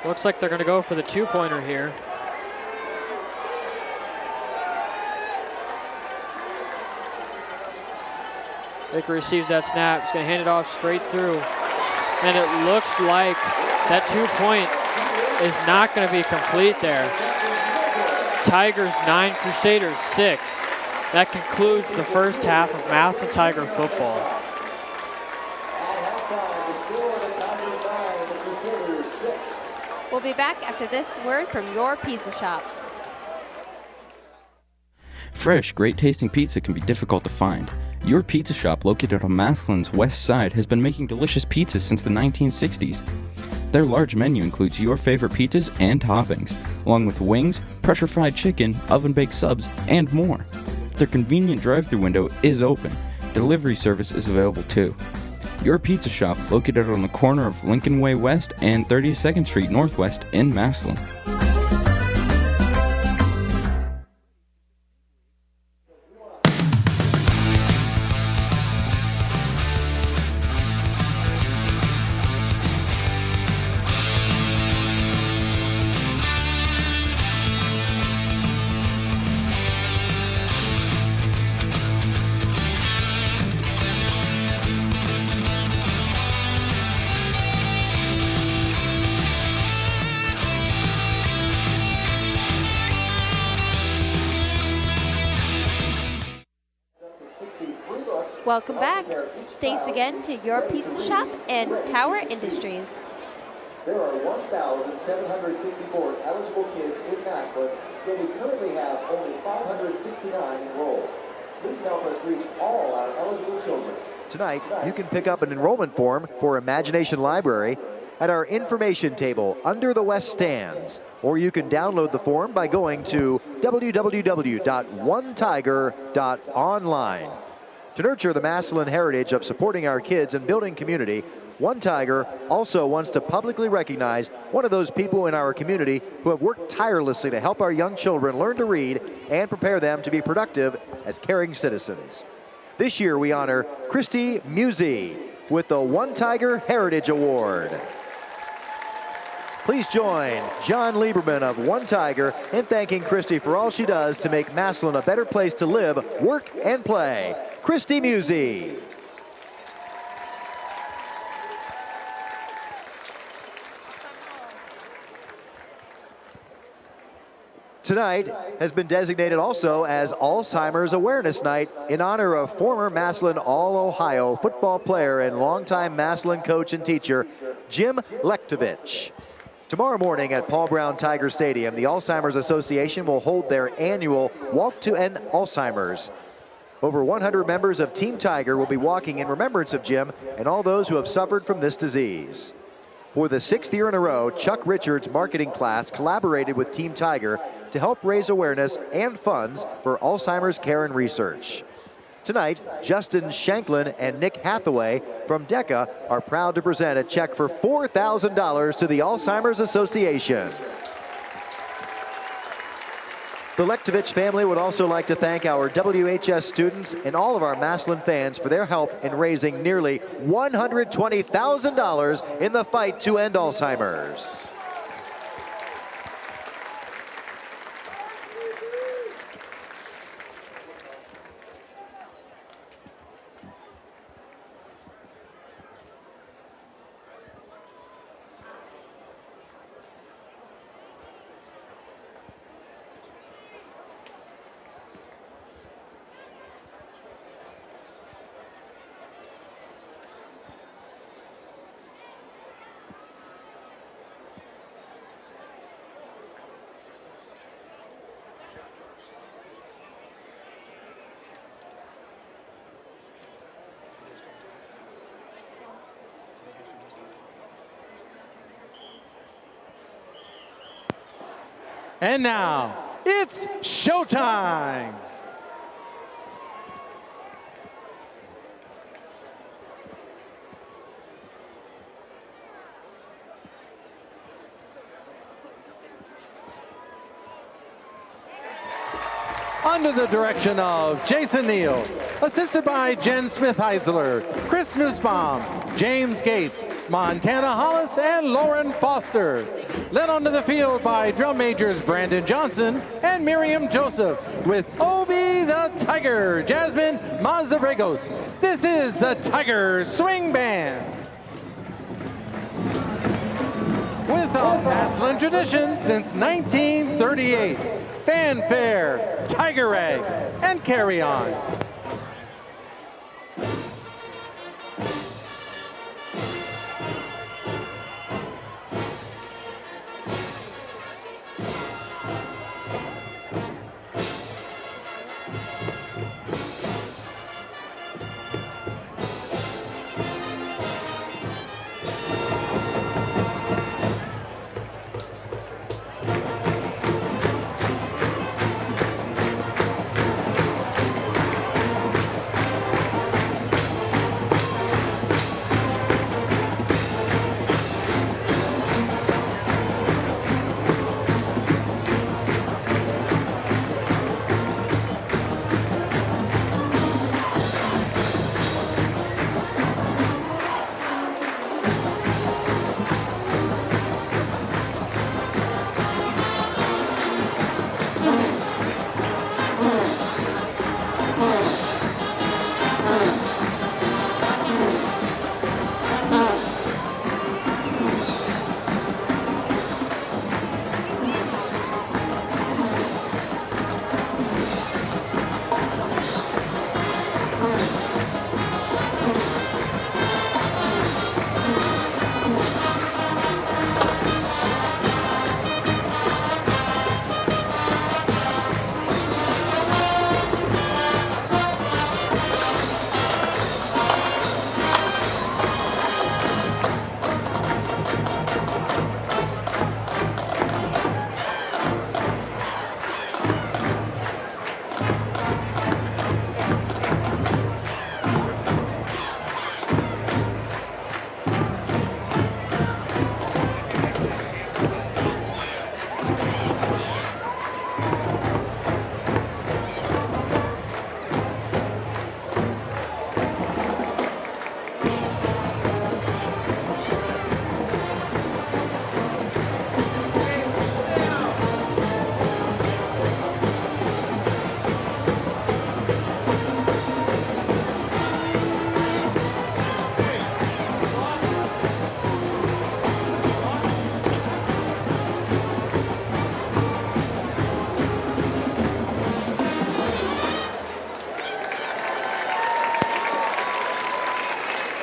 Looks like they're going to go for the 2-pointer here. Baker receives that snap. He's going to hand it off straight through. And it looks like that 2-point is not going to be complete there. Tigers 9, Crusaders 6. That concludes the first half of Massillon Tiger football. We'll be back after this word from your pizza shop. Fresh, great-tasting pizza can be difficult to find. Your Pizza Shop, located on Massillon's west side, has been making delicious pizzas since the 1960s. Their large menu includes your favorite pizzas and toppings, along with wings, pressure-fried chicken, oven-baked subs, and more. Their convenient drive-thru window is open. Delivery service is available too. Your Pizza Shop, located on the corner of Lincoln Way West and 32nd Street Northwest in Massillon. Welcome back. Thanks again to Your Pizza Shop and Tower Industries. There are 1,764 eligible kids in Massillon, yet we currently have only 569 enrolled. Please help us reach all our eligible children. Tonight, you can pick up an enrollment form for Imagination Library at our information table under the West Stands, or you can download the form by going to www.onetiger.online. To nurture the Massillon heritage of supporting our kids and building community, One Tiger also wants to publicly recognize one of those people in our community who have worked tirelessly to help our young children learn to read and prepare them to be productive as caring citizens. This year we honor Christy Musey with the One Tiger Heritage Award. Please join John Lieberman of One Tiger in thanking Christy for all she does to make Massillon a better place to live, work, and play. Christy Musey. Tonight has been designated also as Alzheimer's Awareness Night in honor of former Massillon All-Ohio football player and longtime Massillon coach and teacher, Jim Lektovich. Tomorrow morning at Paul Brown Tiger Stadium, the Alzheimer's Association will hold their annual Walk to End Alzheimer's. Over 100 members of Team Tiger will be walking in remembrance of Jim and all those who have suffered from this disease. For the 6th year in a row, Chuck Richards' marketing class collaborated with Team Tiger to help raise awareness and funds for Alzheimer's care and research. Tonight, Justin Shanklin and Nick Hathaway from DECA are proud to present a check for $4,000 to the Alzheimer's Association. The Lektovich family would also like to thank our WHS students and all of our Massillon fans for their help in raising nearly $120,000 in the fight to end Alzheimer's. And now, it's showtime! Under the direction of Jason Neal, assisted by Jen Smith-Heisler, Chris Nussbaum, James Gates, Montana Hollis, and Lauren Foster. Led onto the field by drum majors Brandon Johnson and Miriam Joseph, with Obi the Tiger, Jasmine Mazarregos. This is the Tiger Swing Band. With a Massillon tradition since 1938. Fanfare, Tiger Egg, and carry on.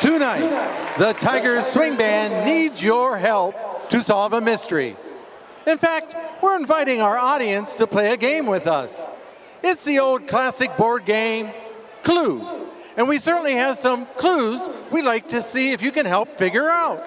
Tonight, the Tigers Swing Band needs your help to solve a mystery. In fact, we're inviting our audience to play a game with us. It's the old classic board game, Clue. And we certainly have some clues we'd like to see if you can help figure out.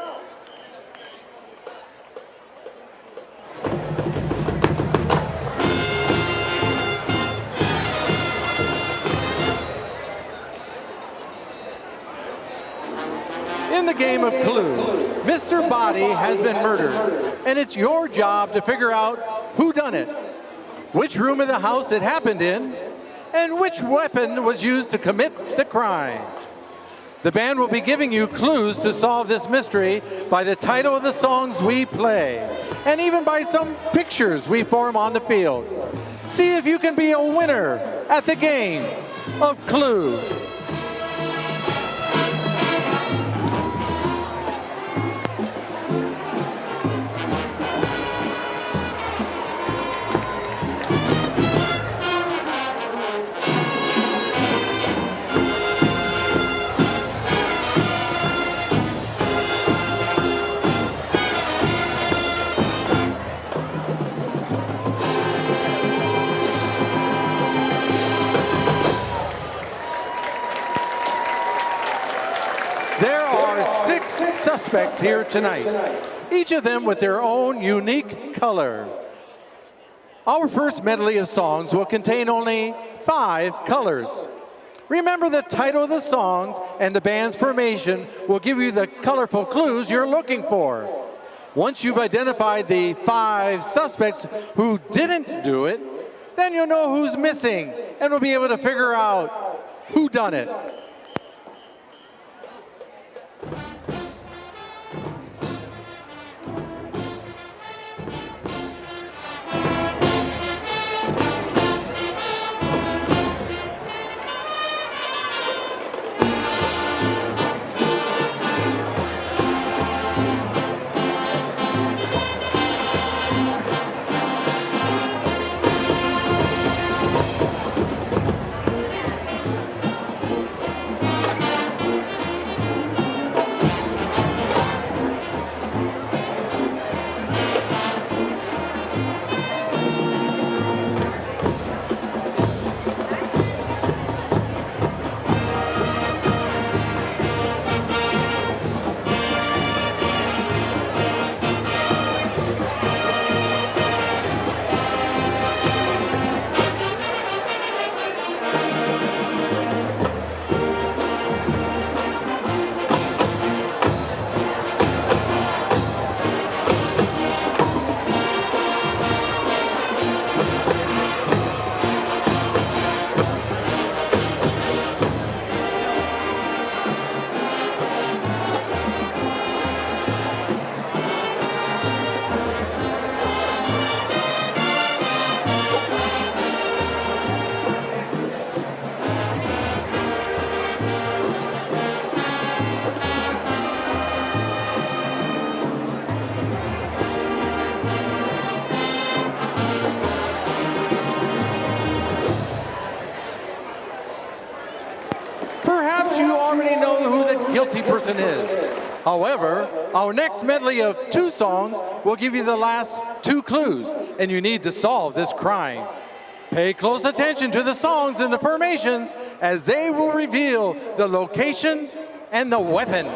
In the game of Clue, Mr. Body has been murdered, and it's your job to figure out who done it, which room of the house it happened in, and which weapon was used to commit the crime. The band will be giving you clues to solve this mystery by the title of the songs we play, and even by some pictures we form on the field. See if you can be a winner at the game of Clue. Suspects here tonight, each of them with their own unique color. Our first medley of songs will contain only 5 colors. Remember the title of the songs and the band's formation will give you the colorful clues you're looking for. Once you've identified the 5 suspects who didn't do it, then you'll know who's missing and will be able to figure out who done it. person is. However, our next medley of 2 songs will give you the last 2 clues, and you need to solve this crime. Pay close attention to the songs and the formations as they will reveal the location and the weapon.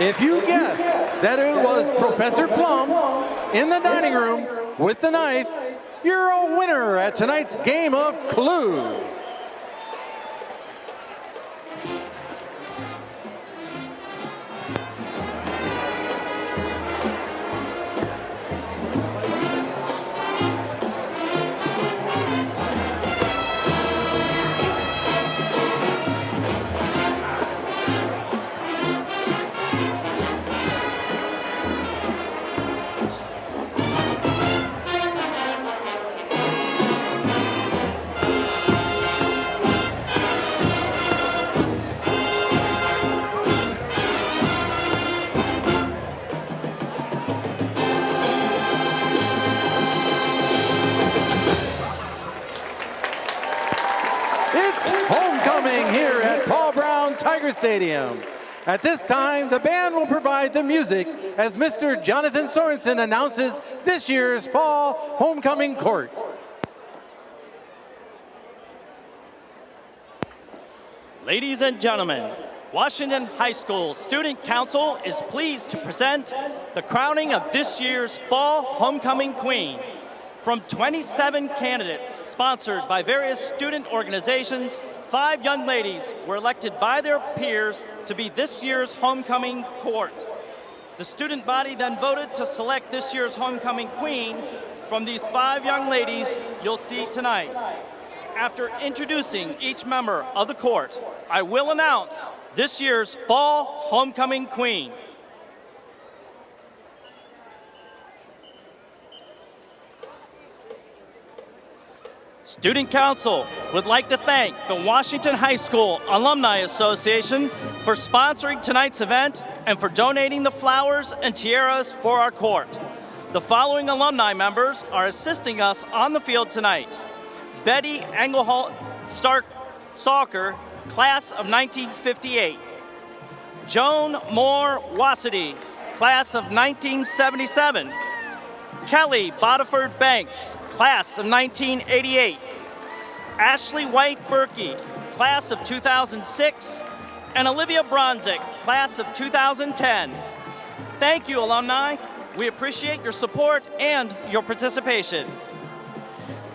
If you guess that it was Professor Plum in the dining room with the knife, you're a winner at tonight's game of Clue. Stadium. At this time, the band will provide the music as Mr. Jonathan Sorensen announces this year's Fall Homecoming Court. Ladies and gentlemen, Washington High School Student Council is pleased to present the crowning of this year's Fall Homecoming Queen. From 27 candidates sponsored by various student organizations, 5 young ladies were elected by their peers to be this year's homecoming court. The student body then voted to select this year's homecoming queen from these 5 young ladies you'll see tonight. After introducing each member of the court, I will announce this year's Fall Homecoming Queen. Student Council would like to thank the Washington High School Alumni Association for sponsoring tonight's event and for donating the flowers and tiaras for our court. The following alumni members are assisting us on the field tonight. Betty Engelholt Stark Stalker, class of 1958. Joan Moore Wassity, class of 1977. Kelly Bodiford Banks, class of 1988. Ashley White Berkey, class of 2006. And Olivia Bronzik, class of 2010. Thank you, alumni. We appreciate your support and your participation.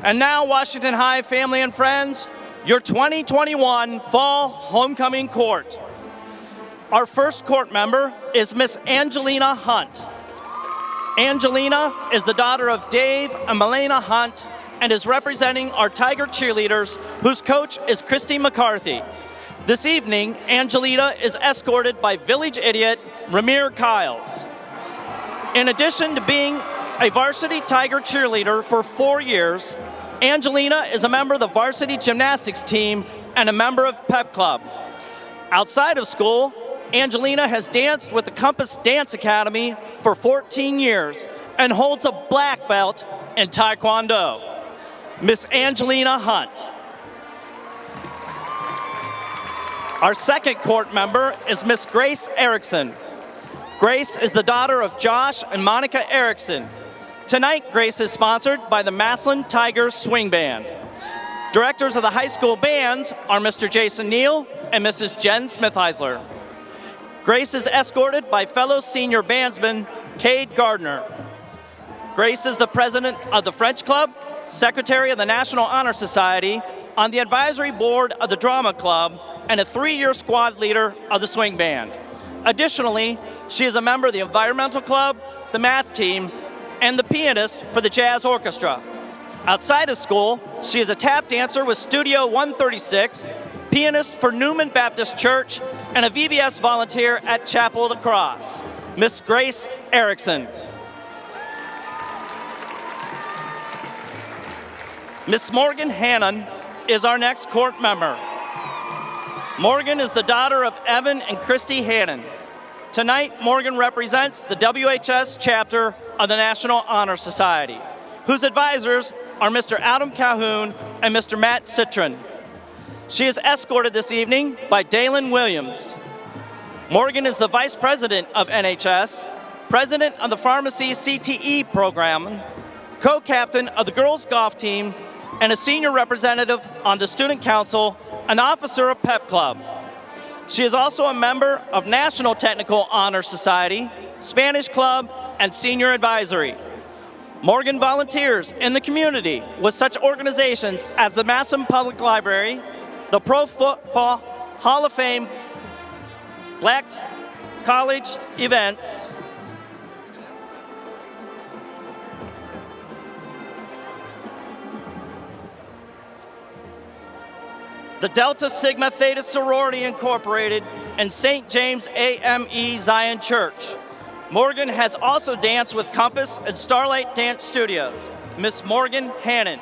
And now, Washington High family and friends, your 2021 Fall Homecoming Court. Our first court member is Miss Angelina Hunt. Angelina is the daughter of Dave and Melena Hunt and is representing our Tiger cheerleaders, whose coach is Christy McCarthy. This evening, Angelina is escorted by village idiot Ramir Kiles. In addition to being a varsity Tiger cheerleader for 4 years, Angelina is a member of the varsity gymnastics team and a member of Pep Club. Outside of school, Angelina has danced with the Compass Dance Academy for 14 years and holds a black belt in Taekwondo. Miss Angelina Hunt. Our second court member is Miss Grace Erickson. Grace is the daughter of Josh and Monica Erickson. Tonight, Grace is sponsored by the Massillon Tigers Swing Band. Directors of the high school bands are Mr. Jason Neal and Mrs. Jen Smith-Heisler. Grace is escorted by fellow senior bandsman Cade Gardner. Grace is the president of the French Club, secretary of the National Honor Society, on the advisory board of the Drama Club, and a 3-year squad leader of the swing band. Additionally, she is a member of the Environmental Club, the math team, and the pianist for the Jazz Orchestra. Outside of school, she is a tap dancer with Studio 136, pianist for Newman Baptist Church, and a VBS volunteer at Chapel of the Cross. Miss Grace Erickson. Miss Morgan Hannon is our next court member. Morgan is the daughter of Evan and Christy Hannon. Tonight, Morgan represents the WHS chapter of the National Honor Society, whose advisors are Mr. Adam Calhoun and Mr. Matt Citron. She is escorted this evening by Dalen Williams. Morgan is the vice president of NHS, president of the Pharmacy CTE program, co-captain of the girls golf team, and a senior representative on the student council, an officer of PEP Club. She is also a member of National Technical Honor Society, Spanish Club, and Senior Advisory. Morgan volunteers in the community with such organizations as the Massillon Public Library, the Pro Football Hall of Fame, Black College events, the Delta Sigma Theta Sorority Incorporated, and St. James AME Zion Church. Morgan has also danced with Compass and Starlight Dance Studios. Miss Morgan Hannon.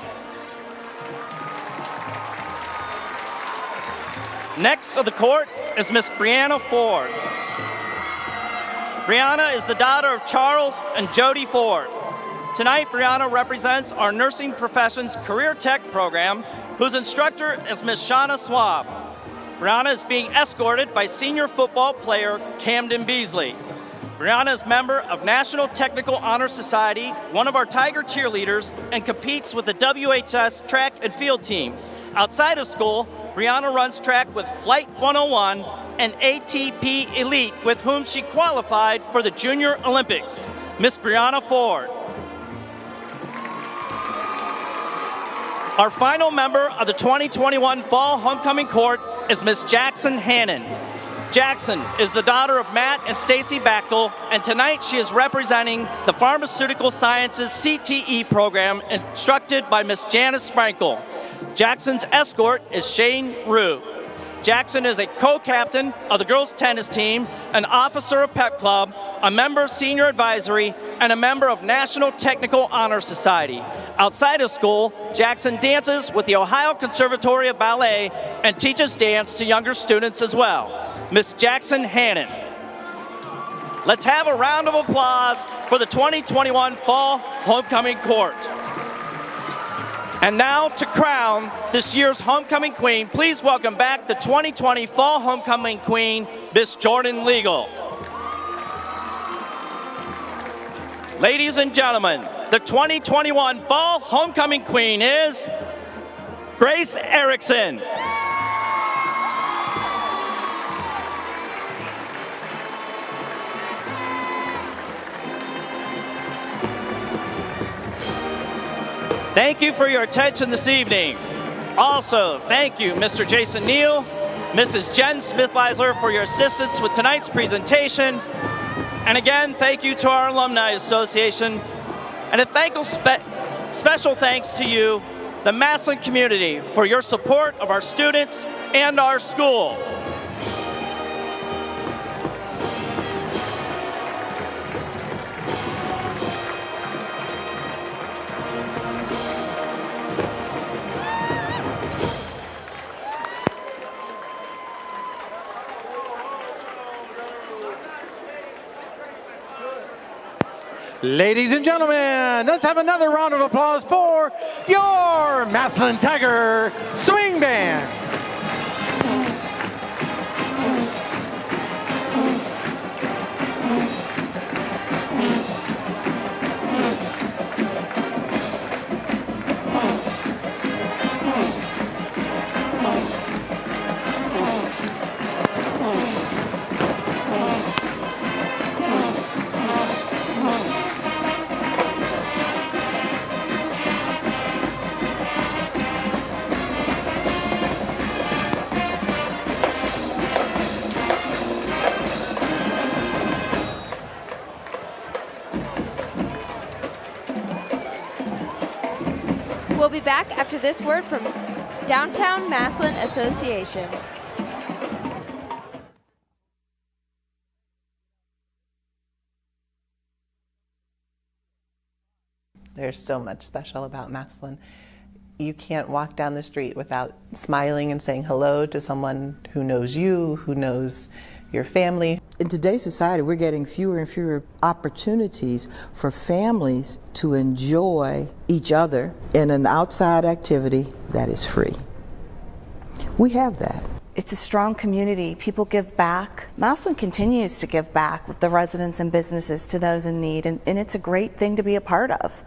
Next of the court is Miss Brianna Ford. Brianna is the daughter of Charles and Jody Ford. Tonight, Brianna represents our Nursing Professions Career Tech program, whose instructor is Miss Shauna Swab. Brianna is being escorted by senior football player Camden Beasley. Brianna is member of National Technical Honor Society, one of our Tiger cheerleaders, and competes with the WHS track and field team. Outside of school, Brianna runs track with Flight 101 and ATP Elite, with whom she qualified for the Junior Olympics. Miss Brianna Ford. Our final member of the 2021 Fall Homecoming Court is Miss Jackson Hannon. Jackson is the daughter of Matt and Stacy Bachtel, and tonight she is representing the Pharmaceutical Sciences CTE program instructed by Miss Janice Sprankle. Jackson's escort is Shane Rue. Jackson is a co-captain of the girls' tennis team, an officer of PEP Club, a member of Senior Advisory, and a member of National Technical Honor Society. Outside of school, Jackson dances with the Ohio Conservatory of Ballet and teaches dance to younger students as well. Miss Jackson Hannon. Let's have a round of applause for the 2021 Fall Homecoming Court. And now to crown this year's Homecoming Queen, please welcome back the 2020 Fall Homecoming Queen, Miss Jordan Legal. Ladies and gentlemen, the 2021 Fall Homecoming Queen is Grace Erickson. Thank you for your attention this evening. Also, thank you, Mr. Jason Neal, Mrs. Jen Smith-Leisler, for your assistance with tonight's presentation. And again, thank you to our Alumni Association. And a special thanks to you, the Massillon community, for your support of our students and our school. Ladies and gentlemen, let's have another round of applause for your Massillon Tiger Swing Band. We'll be back after this word from Downtown Massillon Association. There's so much special about Massillon. You can't walk down the street without smiling and saying hello to someone who knows you, who knows your family. In today's society, we're getting fewer and fewer opportunities for families to enjoy each other in an outside activity that is free. We have that. It's a strong community. People give back. Massillon continues to give back with the residents and businesses to those in need, and it's a great thing to be a part of.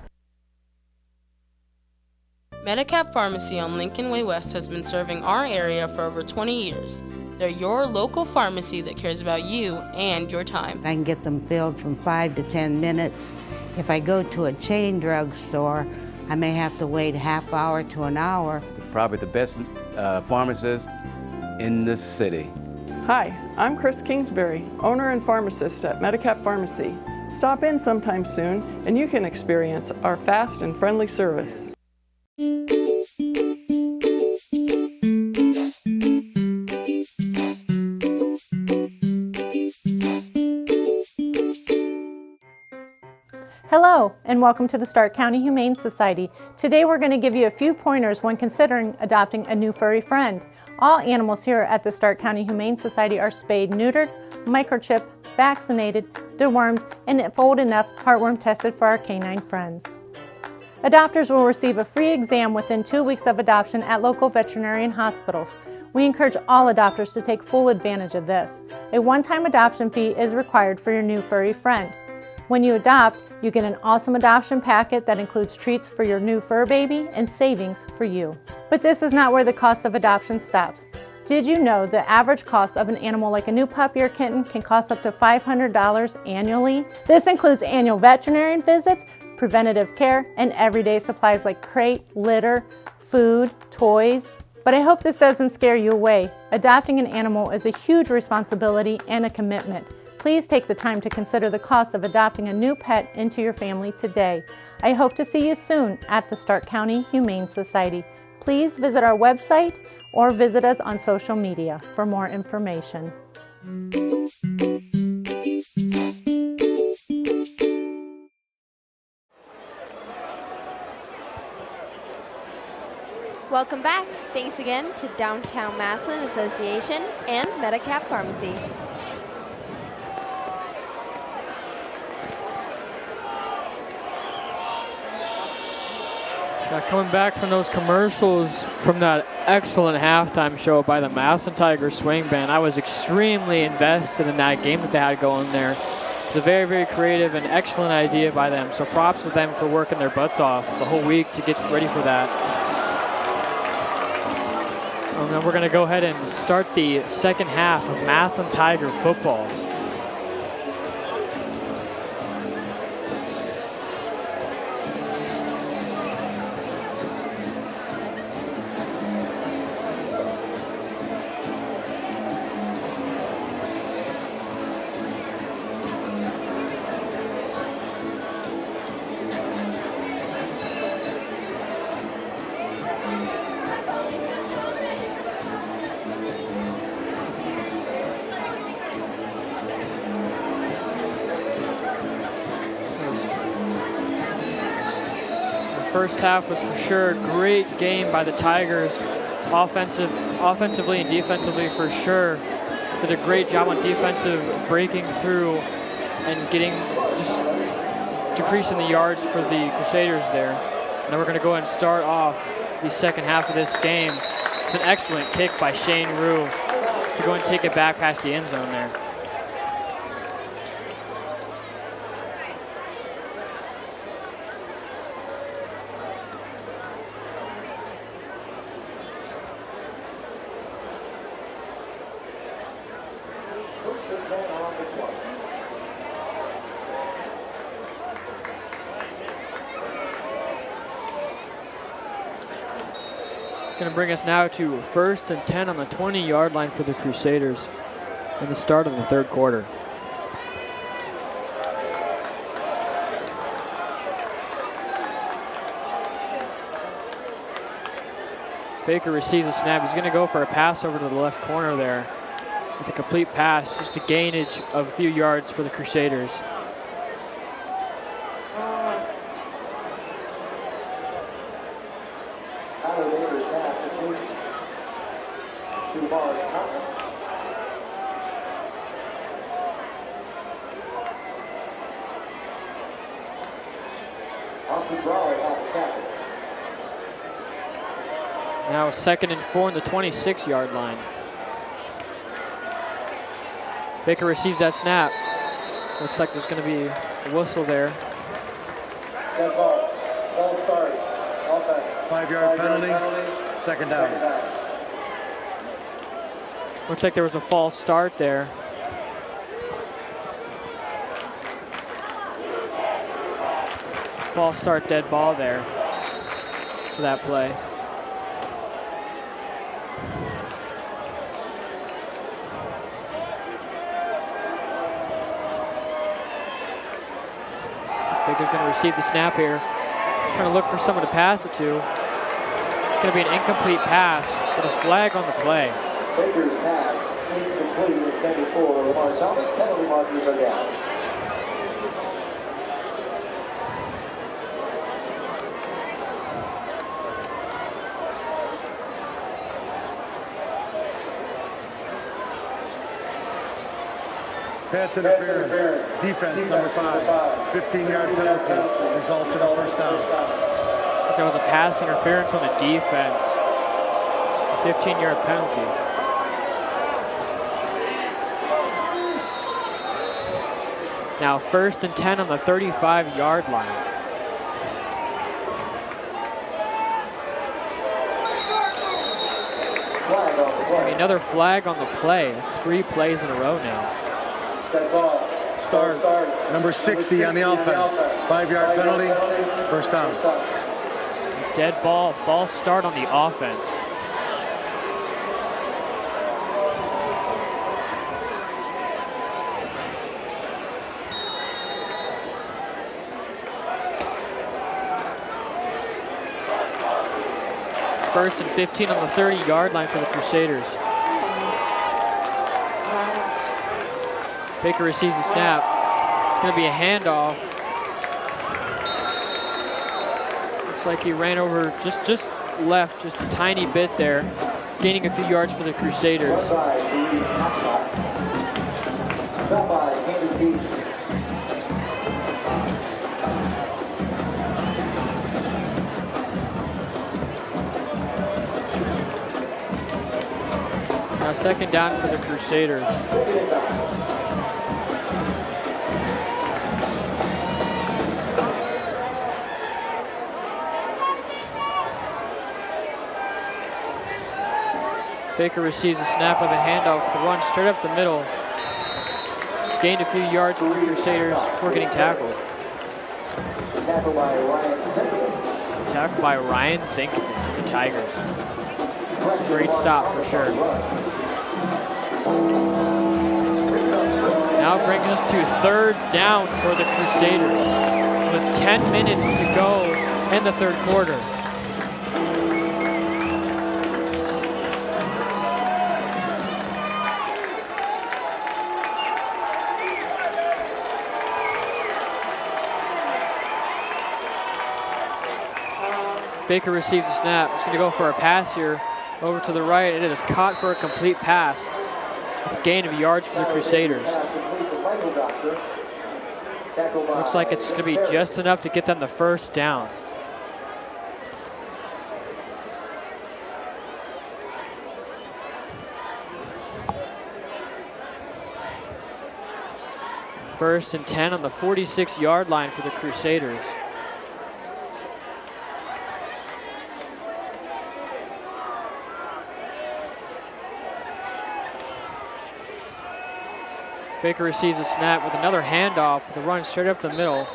Medicap Pharmacy on Lincoln Way West has been serving our area for over 20 years. They're your local pharmacy that cares about you and your time. I can get them filled from 5 to 10 minutes. If I go to a chain drugstore, I may have to wait a half hour to an hour. Probably the best pharmacist in the city. Hi, I'm Chris Kingsbury, owner and pharmacist at Medicap Pharmacy. Stop in sometime soon and you can experience our fast and friendly service. Hello, and welcome to the Stark County Humane Society. Today we're going to give you a few pointers when considering adopting a new furry friend. All animals here at the Stark County Humane Society are spayed, neutered, microchipped, vaccinated, dewormed, and if old enough, heartworm tested for our canine friends. Adopters will receive a free exam within 2 weeks of adoption at local veterinarian hospitals. We encourage all adopters to take full advantage of this. A one-time adoption fee is required for your new furry friend. When you adopt, you get an awesome adoption packet that includes treats for your new fur baby and savings for you. But this is not where the cost of adoption stops. Did you know the average cost of an animal like a new puppy or kitten can cost up to $500 annually? This includes annual veterinarian visits, preventative care, and everyday supplies like crate, litter, food, toys. But I hope this doesn't scare you away. Adopting an animal is a huge responsibility and a commitment. Please take the time to consider the cost of adopting a new pet into your family today. I hope to see you soon at the Stark County Humane Society. Please visit our website or visit us on social media for more information. Welcome back. Thanks again to Downtown Massillon Association and Medicap Pharmacy. Now coming back from those commercials from that excellent halftime show by the Massillon Tiger Swing Band, I was extremely invested in that game that they had going there. It's a very, very creative and excellent idea by them. So props to them for working their butts off the whole week to get ready for that. And then we're going to go ahead and start the second half of Massillon Tiger football. First half was for sure a great game by the Tigers, offensively and defensively for sure. Did a great job on defensive breaking through and getting just decreasing the yards for the Crusaders there. Now we're going to go ahead and start off the second half of this game with an excellent kick by Shane Rue to go and take it back past the end zone there. Going to bring us now to 1st and 10 on the 20-yard line for the Crusaders in the start of the third quarter. Baker receives a snap. He's going to go for a pass over to the left corner there with a complete pass, just a gainage of a few yards for the Crusaders. Now 2nd and 4 on the 26-yard line. Baker receives that snap. Looks like there's going to be a whistle there. Dead ball. Ball start. Offense. 5-yard penalty. Second down. Looks like there was a false start there. False start, dead ball there for that play. Baker's going to receive the snap here. Trying to look for someone to pass it to. It's going to be an incomplete pass with a flag on the play. Baker's pass incomplete, intended for Lamar Thomas. Penalty markers are down. Pass interference. Defense, number 5. 15-yard penalty. Results in a first down. Looks like there was a pass interference on the defense. A 15-yard penalty. Now 1st and 10 on the 35-yard line. Another flag on the play. 3 plays in a row now. Start. Number 60 on the offense. 5-yard penalty. First down. Dead ball, false start on the offense. First and 15 on the 30-yard line for the Crusaders. Baker receives a snap. Going to be a handoff. Looks like he ran over just left, just a tiny bit there, gaining a few yards for the Crusaders. Now 2nd down for the Crusaders. Baker receives a snap with a handoff with a run straight up the middle. Gained a few yards for the Crusaders before getting tackled. Tackled by Ryan Zinkovich, the Tigers. That's a great stop for sure. Now brings us to 3rd down for the Crusaders with 10 minutes to go in the third quarter. Baker receives the snap. He's going to go for a pass here over to the right. It is caught for a complete pass with a gain of yards for the Crusaders. Looks like it's going to be just enough to get them the first down. First and 10 on the 46-yard line for the Crusaders. Baker receives a snap with another handoff. The run straight up the middle.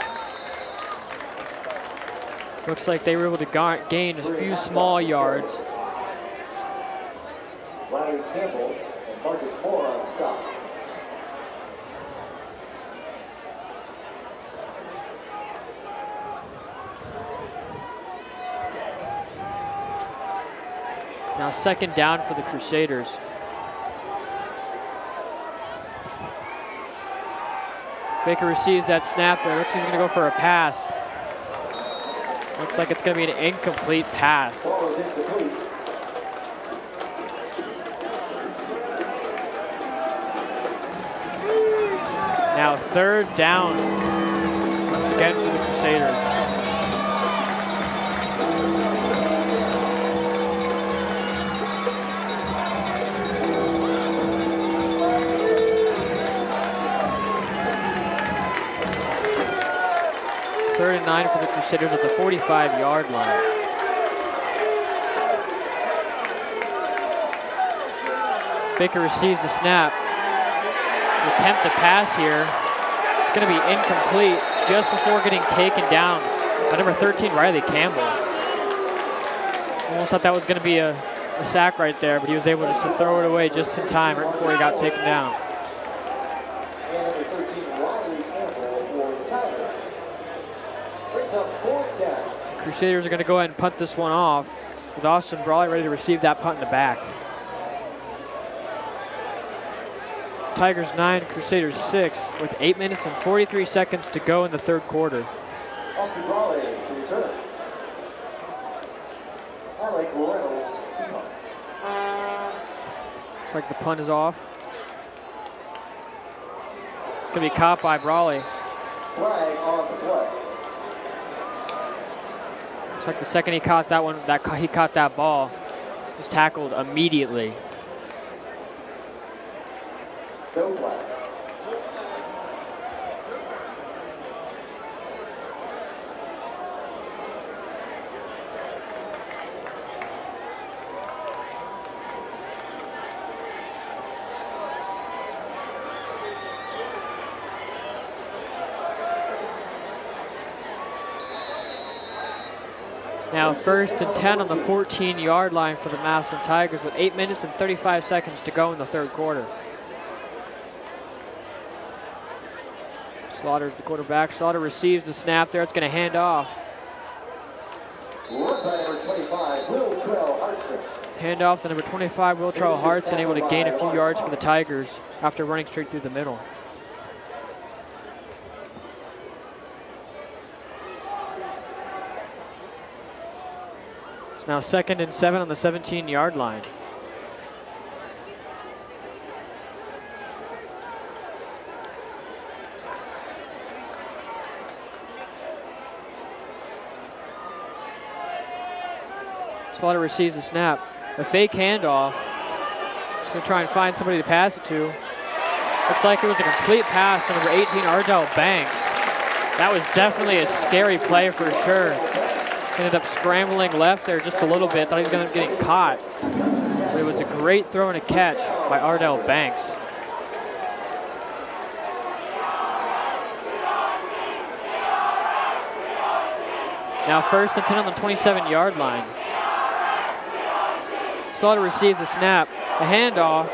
Looks like they were able to gain a few small yards. Larry Campbell and Marcus Moore on the stop. Now second down for the Crusaders. Baker receives that snap there. Looks like he's going to go for a pass. Looks like it's going to be an incomplete pass. Now third down once again for the Crusaders. Third and 9 for the Crusaders at the 45-yard line. Baker receives the snap. Attempt to pass here. It's going to be incomplete just before getting taken down by number 13, Riley Campbell. Almost thought that was going to be a sack right there, but he was able just to throw it away just in time right before he got taken down. And number 13, Riley Campbell for the Tigers. Brings up fourth down. Crusaders are going to go ahead and punt this one off with Austin Brawley ready to receive that punt in the back. Tigers 9, Crusaders 6, with 8 minutes and 43 seconds to go in the third quarter. Austin Brawley to return. Alec Reynolds. Looks like the punt is off. It's going to be caught by Brawley. Flag on the play. Looks like the second he caught that one, he caught that ball, was tackled immediately. No flag. Now first and 10 on the 14-yard line for the Massillon Tigers with 8 minutes and 35 seconds to go in the third quarter. Slaughter's the quarterback. Slaughter receives the snap there. It's going to hand off. Hand off to number 25, Will Trell Hartson, able to gain a few yards for the Tigers after running straight through the middle. It's now second and 7 on the 17-yard line. Slaughter receives the snap. A fake handoff. He's going to try and find somebody to pass it to. Looks like it was a complete pass to number 18, Ardell Banks. That was definitely a scary play for sure. Ended up scrambling left there just a little bit. Thought he was going to get getting caught. But it was a great throw and a catch by Ardell Banks. Now first and 10 on the 27-yard line. Slaughter receives a snap, a handoff.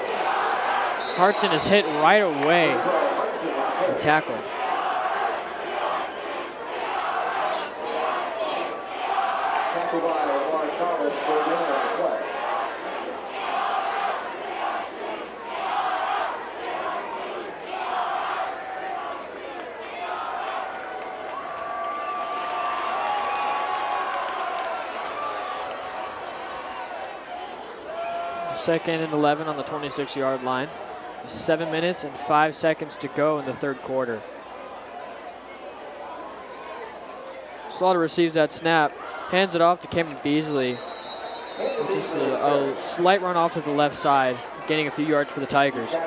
Hartson is hit right away and tackled. Tackled by Lamar Thomas for a gain on the play. Second and 11 on the 26-yard line. 7 minutes and 5 seconds to go in the third quarter. Slaughter receives that snap, hands it off to Cameron Beasley. Just a slight run off to the left side, gaining a few yards for the Tigers. It's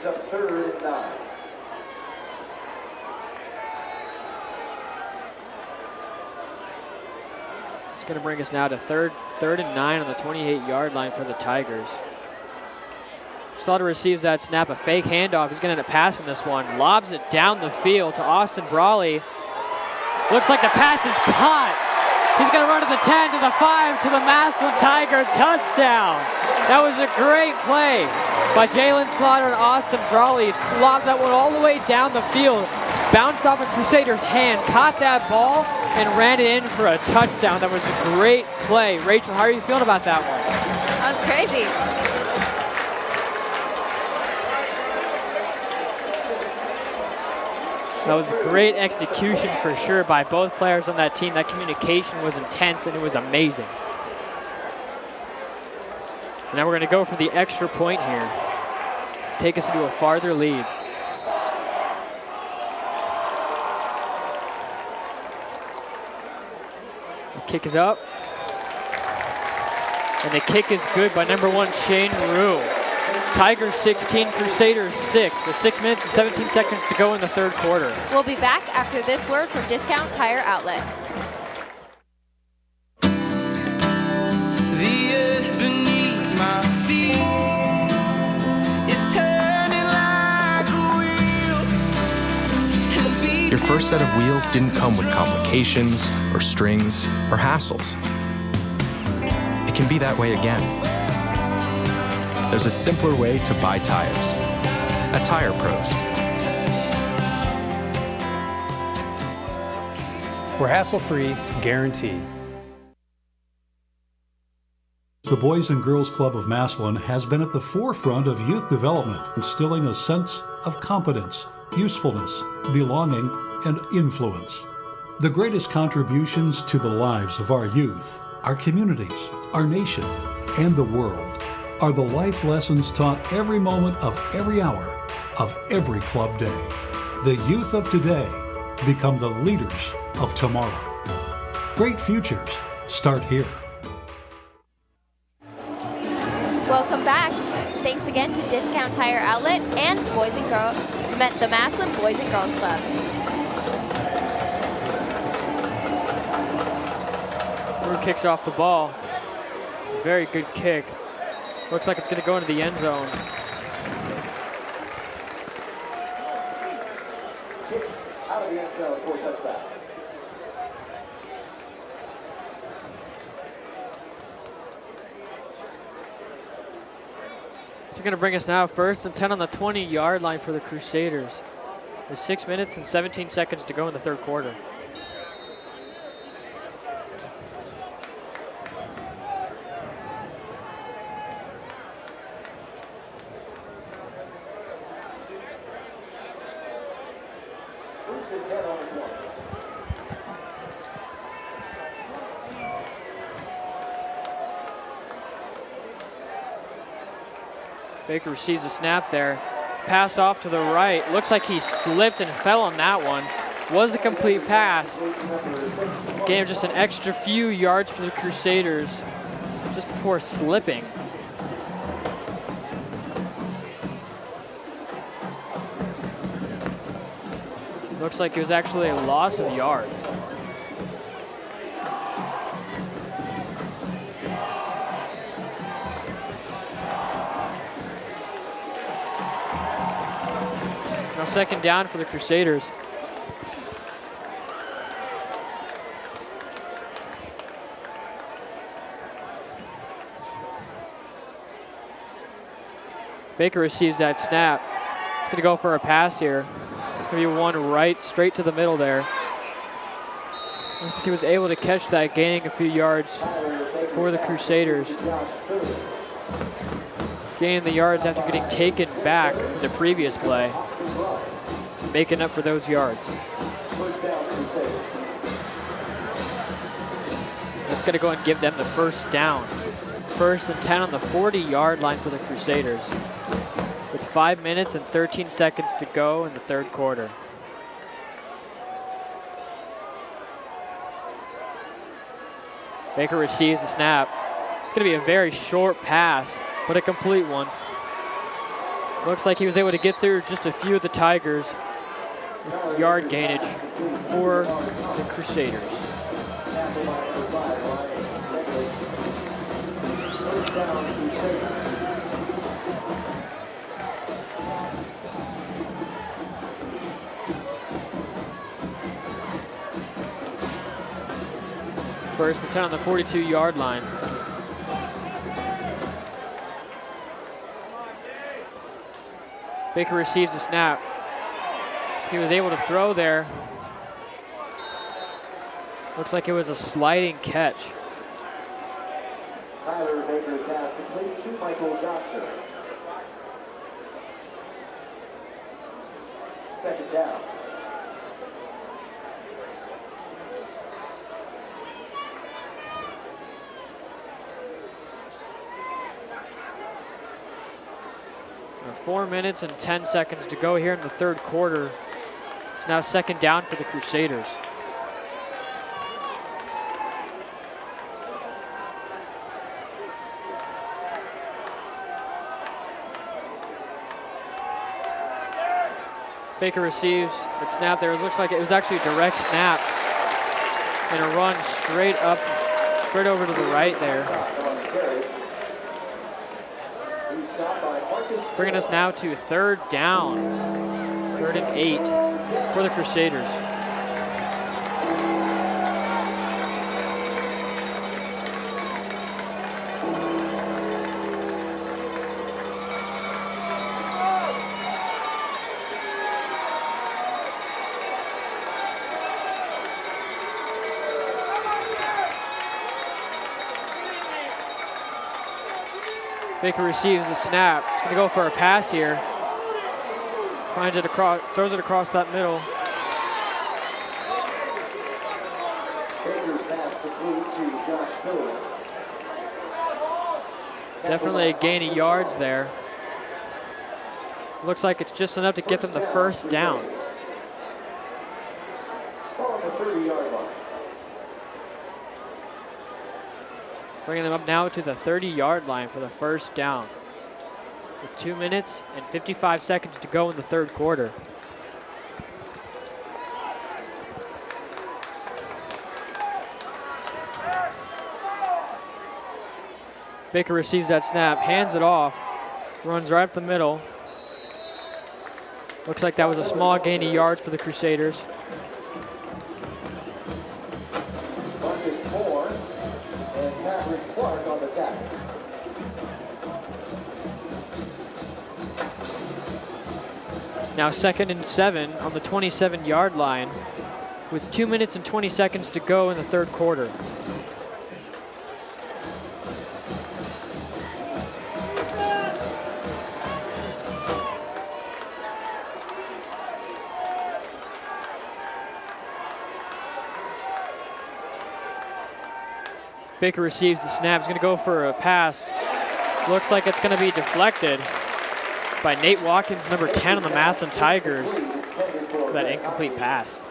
up 3rd and 9. It's going to bring us now to third and 9 on the 28-yard line for the Tigers. Slaughter receives that snap, a fake handoff. He's going to end up passing this one. Lobs it down the field to Austin Brawley. Looks like the pass is caught. He's going to run to the 10, to the 5, to the Massillon Tiger touchdown. That was a great play by Jalen Slaughter and Austin Brawley. Lobbed that one all the way down the field. Bounced off a Crusaders' hand, caught that ball, and ran it in for a touchdown. That was a great play. Rachel, how are you feeling about that one? That was crazy. That was a great execution for sure by both players on that team. That communication was intense and it was amazing. Now we're going to go for the extra point here. Take us into a farther lead. The kick is up. And the kick is good by number 1, Shane Rue. Tigers 16, Crusaders 6, with 6 minutes and 17 seconds to go in the third quarter. We'll be back after this word from Discount Tire Outlet. The earth beneath my feet is turning like a wheel. Your first set of wheels didn't come with complications, or strings, or hassles. It can be that way again. There's a simpler way to buy tires at Tire Pros. We're hassle-free, guaranteed. The Boys and Girls Club of Massillon has been at the forefront of youth development, instilling a sense of competence, usefulness, belonging, and influence. The greatest contributions to the lives of our youth, our communities, our nation, and the world are the life lessons taught every moment of every hour of every club day. The youth of today become the leaders of tomorrow. Great futures start here. Welcome back. Thanks again to Discount Tire Outlet and the Massillon Boys and Girls Club. Rue kicks off the ball. Very good kick. Looks like it's going to go into the end zone. Kick out of the end zone for touchback. So going to bring us now 1st and 10 on the 20-yard line for the Crusaders. With 6 minutes and 17 seconds to go in the third quarter. Baker receives a snap there. Pass off to the right. Looks like he slipped and fell on that one. Was a complete pass. Gained just an extra few yards for the Crusaders just before slipping. Looks like it was actually a loss of yards. Now 2nd down for the Crusaders. Baker receives that snap. He's going to go for a pass here. It's going to be one right, straight to the middle there. He was able to catch that, gaining a few yards for the Crusaders. Gaining the yards after getting taken back from the previous play. Making up for those yards. That's going to go and give them the 1st down. First and 10 on the 40-yard line for the Crusaders, with 5 minutes and 13 seconds to go in the third quarter. Baker receives the snap. It's going to be a very short pass, but a complete one. Looks like he was able to get through just a few of the Tigers with yard gainage for the Crusaders. First and 10 on the 42-yard line. Baker receives the snap. So he was able to throw there. Looks like it was a sliding catch. Tyler Baker's pass complete to Michael Johnson. Second down. Now 4 minutes and 10 seconds to go here in the third quarter. It's now second down for the Crusaders. Baker receives the snap there. It looks like it was actually a direct snap and a run straight up, straight over to the right there. Bringing us now to third down, 3rd and 8 for the Crusaders. Baker receives the snap. He's going to go for a pass here. Finds it across, throws it across that middle. Definitely a gain of yards there. Looks like it's just enough to get them the first down. Bringing them up now to the 30-yard line for the first down, with 2 minutes and 55 seconds to go in the third quarter. Baker receives that snap, hands it off, runs right up the middle. Looks like that was a small gain of yards for the Crusaders. Now 2nd and 7 on the 27-yard line with 2 minutes and 20 seconds to go in the third quarter. Baker receives the snap. He's going to go for a pass. Looks like it's going to be deflected by Nate Watkins, number 10 on the Massillon Tigers. That incomplete pass.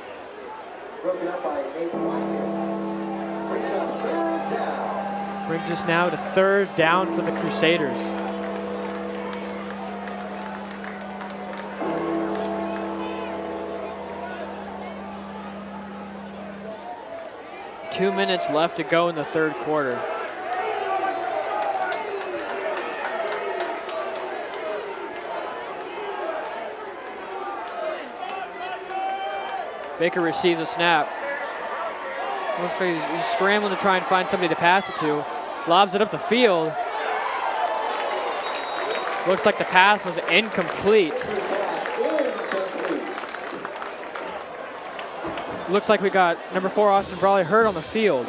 Brings us now to third down for the Crusaders. Two minutes left to go in the third quarter. Baker receives a snap. Looks like he's scrambling to try and find somebody to pass it to. Lobs it up the field. Looks like the pass was incomplete. Looks like we got number 4, Austin Brawley, hurt on the field.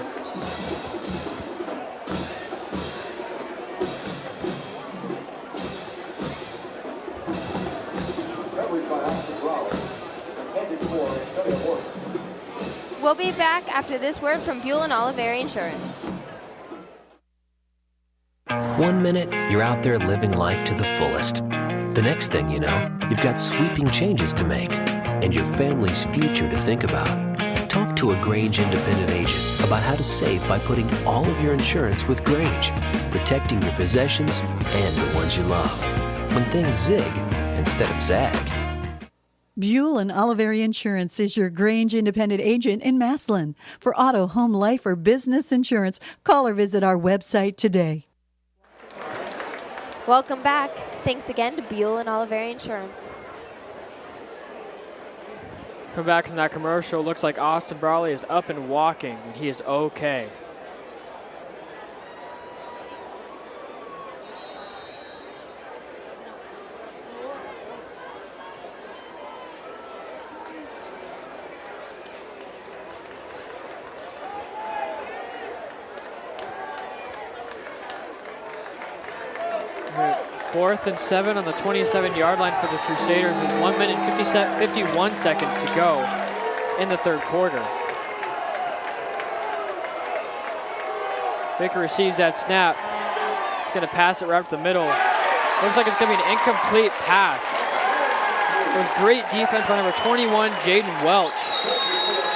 We'll be back after this word from Buell and Oliveri Insurance. 1 minute, you're out there living life to the fullest. The next thing you know, you've got sweeping changes to make and your family's future to think about. Talk to a Grange independent agent about how to save by putting all of your insurance with Grange, protecting your possessions and the ones you love. When things zig instead of zag. Buell and Oliveri Insurance is your Grange independent agent in Massillon. For auto, home, life, or business insurance, call or visit our website today. Welcome back. Thanks again to Buell and Oliveri Insurance. Come back from that commercial. Looks like Austin Brawley is up and walking, and he is okay. Fourth and 7 on the 27-yard line for the Crusaders with 1 minute and 51 seconds to go in the third quarter. Baker receives that snap. He's going to pass it right up the middle. Looks like it's going to be an incomplete pass. It was great defense by number 21, Jaden Welch.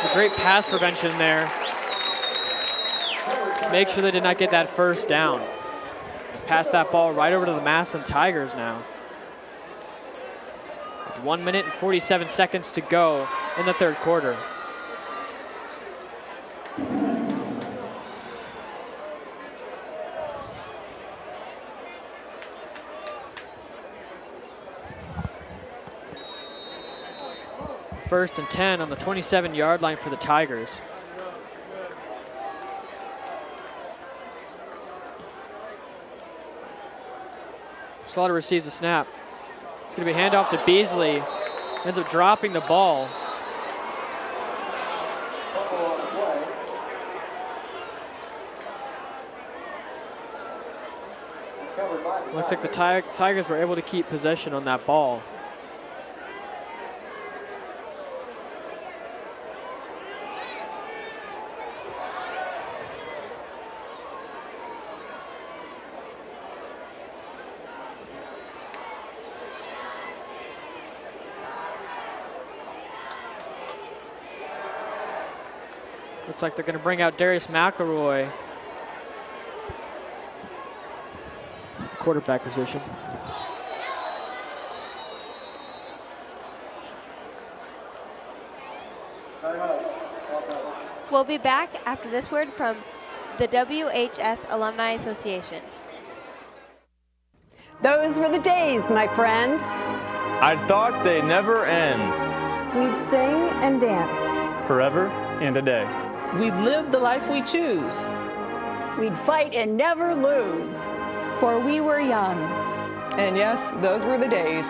A great pass prevention there. Make sure they did not get that first down. Pass that ball right over to the Massillon Tigers now. With 1 minute and 47 seconds to go in the third quarter. First and 10 on the 27-yard line for the Tigers. Slaughter receives the snap. It's going to be handoff to Beasley. Ends up dropping the ball. Looks like the Tigers were able to keep possession on that ball. Looks like they're going to bring out Darius McElroy, quarterback position. We'll be back after this word from the WHS Alumni Association. Those were the days, my friend. I thought they never end. We'd sing and dance. Forever and a day. We'd live the life we choose. We'd fight and never lose. For we were young. And yes, those were the days.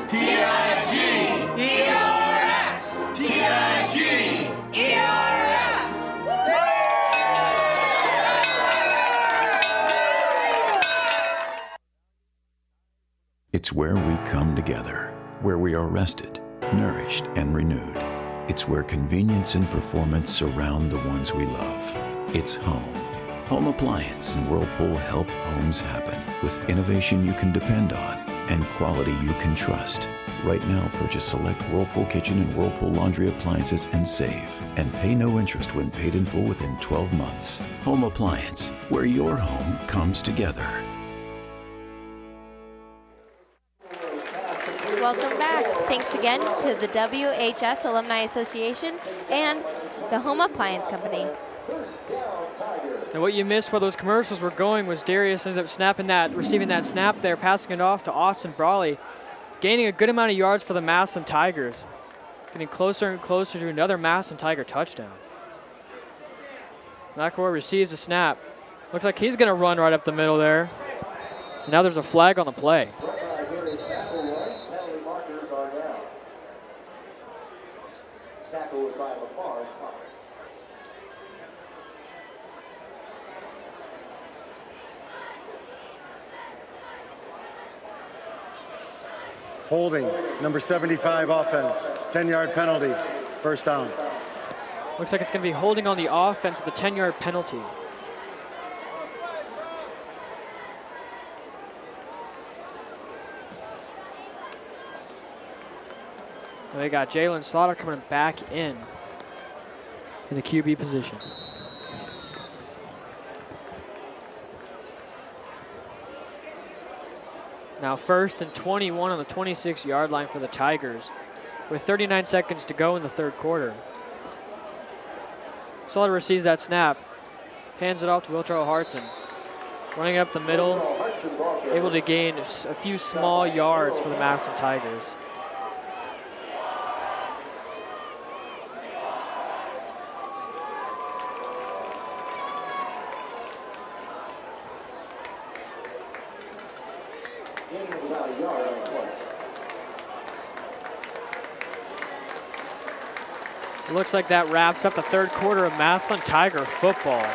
T-I-G-E-R-S! T-I-G-E-R-S! It's where we come together, where we are rested, nourished, and renewed. It's where convenience and performance surround the ones we love. It's home. Home Appliance and Whirlpool help homes happen with innovation you can depend on and quality you can trust. Right now, purchase select Whirlpool kitchen and Whirlpool laundry appliances and save. And pay no interest when paid in full within 12 months. Home Appliance, where your home comes together. Welcome back. Thanks again to the WHS Alumni Association and the Home Appliance Company. And what you missed while those commercials were going was Darius ended up receiving that snap there, passing it off to Austin Brawley, gaining a good amount of yards for the Massillon Tigers, getting closer and closer to another Massillon Tiger touchdown. McElroy receives the snap. Looks like he's going to run right up the middle there. Now there's a flag on the play. Holding, number 75 offense, 10-yard penalty, first down. Looks like it's going to be holding on the offense with a 10-yard penalty. And we got Jalen Slaughter coming back in the QB position. Now 1st and 21 on the 26-yard line for the Tigers with 39 seconds to go in the third quarter. Slaughter receives that snap, hands it off to Wiltrow Hartson. Running up the middle, able to gain a few small yards for the Massillon Tigers. Looks like that wraps up the third quarter of Massillon Tiger football.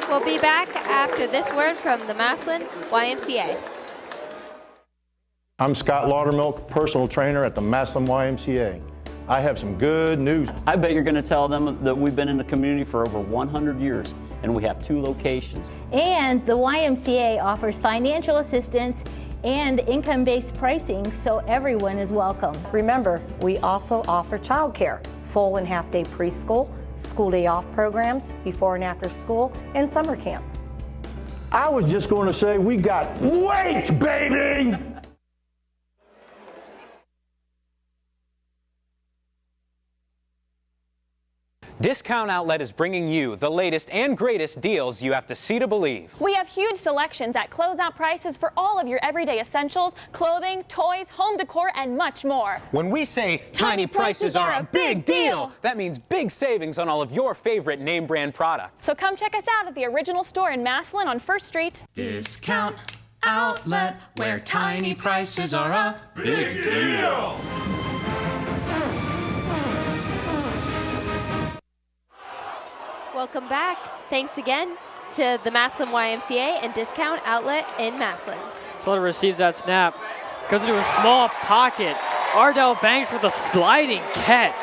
We'll be back after this word from the Massillon YMCA. I'm Scott Laudermilk, personal trainer at the Massillon YMCA. I have some good news. I bet you're going to tell them that we've been in the community for over 100 years and we have 2 locations. And the YMCA offers financial assistance and income-based pricing, so everyone is welcome. Remember, we also offer childcare, full and half-day preschool, school day off programs, before and after school, and summer camp. I was just going to say we got weights, baby! Discount Outlet is bringing you the latest and greatest deals you have to see to believe. We have huge selections at closeout prices for all of your everyday essentials, clothing, toys, home decor, and much more. When we say tiny prices are a big deal, that means big savings on all of your favorite name brand products. So come check us out at the original store in Massillon on 1st Street. Discount Outlet, where tiny prices are a big deal. Welcome back. Thanks again to the Massillon YMCA and Discount Outlet in Massillon. Slaughter receives that snap, goes into a small pocket. Ardell Banks with a sliding catch.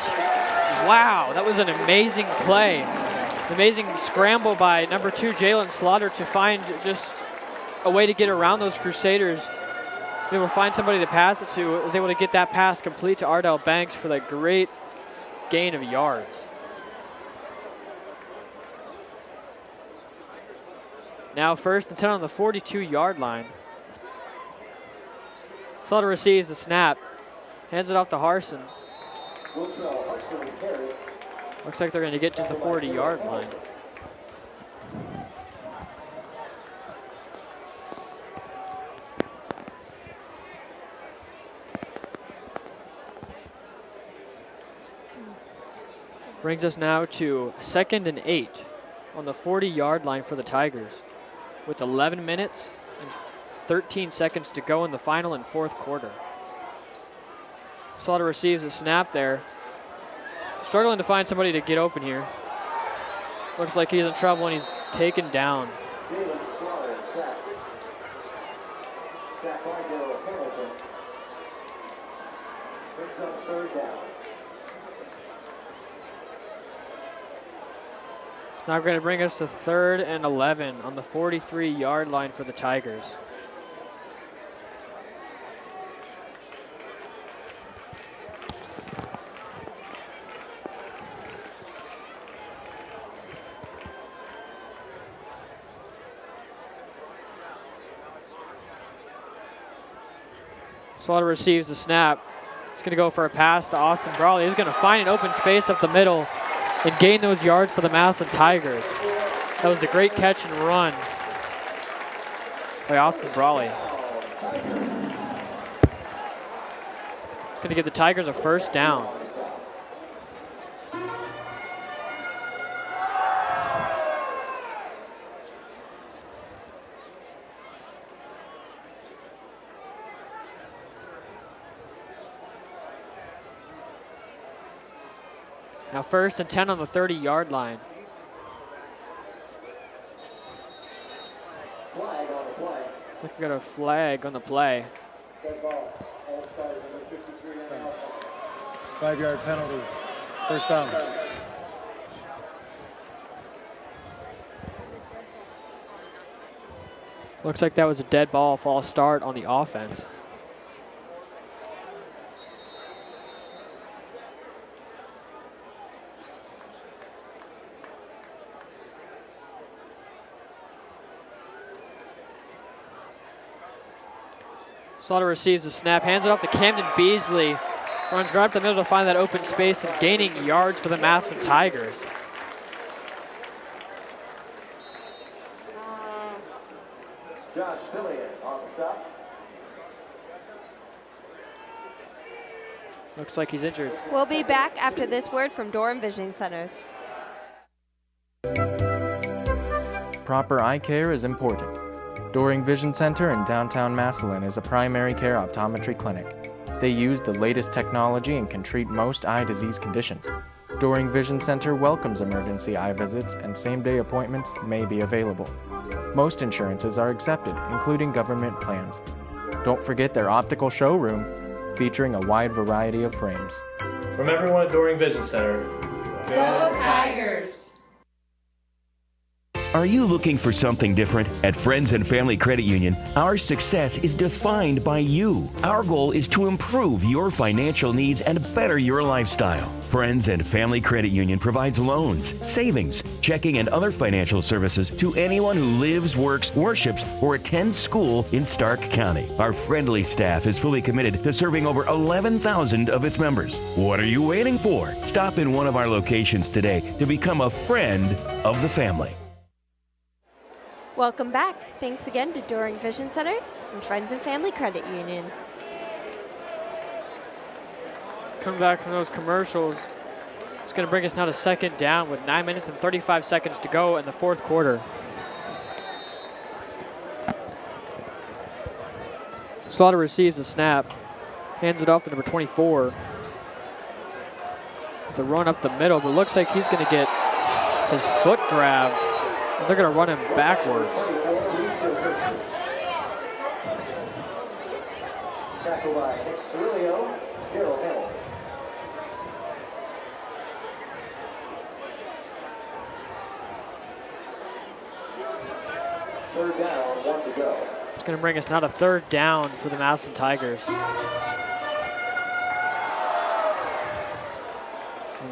Wow, that was an amazing play. An amazing scramble by number 2, Jalen Slaughter, to find just a way to get around those Crusaders. Be able to find somebody to pass it to. Was able to get that pass complete to Ardell Banks for that great gain of yards. Now 1st and 10 on the 42-yard line. Slaughter receives the snap, hands it off to Harson. Looks like they're going to get to the 40-yard line. Brings us now to 2nd and 8 on the 40-yard line for the Tigers, with 11 minutes and 13 seconds to go in the final and 4th quarter. Slaughter receives a snap there. Struggling to find somebody to get open here. Looks like he's in trouble and he's taken down. Now going to bring us to 3rd and 11 on the 43-yard line for the Tigers. Slaughter receives the snap. He's going to go for a pass to Austin Brawley. He's going to find an open space up the middle and gain those yards for the Massillon Tigers. That was a great catch and run by Austin Brawley. It's going to give the Tigers a 1st down. Now 1st and 10 on the 30-yard line. Looks like we got a flag on the play. 5-yard penalty. 1st down. Looks like that was a dead ball, false start on the offense. Slaughter receives the snap, hands it off to Camden Beasley. Runs right up the middle to find that open space and gaining yards for the Massillon Tigers. Josh Fillion on the stop. Looks like he's injured. We'll be back after this word from Durham Vision Centers. Proper eye care is important. Doring Vision Center in downtown Massillon is a primary care optometry clinic. They use the latest technology and can treat most eye disease conditions. Doring Vision Center welcomes emergency eye visits, and same-day appointments may be available. Most insurances are accepted, including government plans. Don't forget their optical showroom, featuring a wide variety of frames. From everyone at Doring Vision Center, Go Tigers! Are you looking for something different? At Friends and Family Credit Union, our success is defined by you. Our goal is to improve your financial needs and better your lifestyle. Friends and Family Credit Union provides loans, savings, checking, and other financial services to anyone who lives, works, worships, or attends school in Stark County. Our friendly staff is fully committed to serving over 11,000 of its members. What are you waiting for? Stop in one of our locations today to become a friend of the family. Welcome back. Thanks again to Doring Vision Centers and Friends and Family Credit Union. Coming back from those commercials, it's going to bring us now to second down with 9 minutes and 35 seconds to go in the fourth quarter. Slaughter receives the snap, hands it off to number 24. With a run up the middle, but looks like he's going to get his foot grabbed. They're going to run him backwards. Tackled by Nick Cirillo, Carroll Hamilton. Third down, 1 to go. It's going to bring us now to third down for the Massillon Tigers. On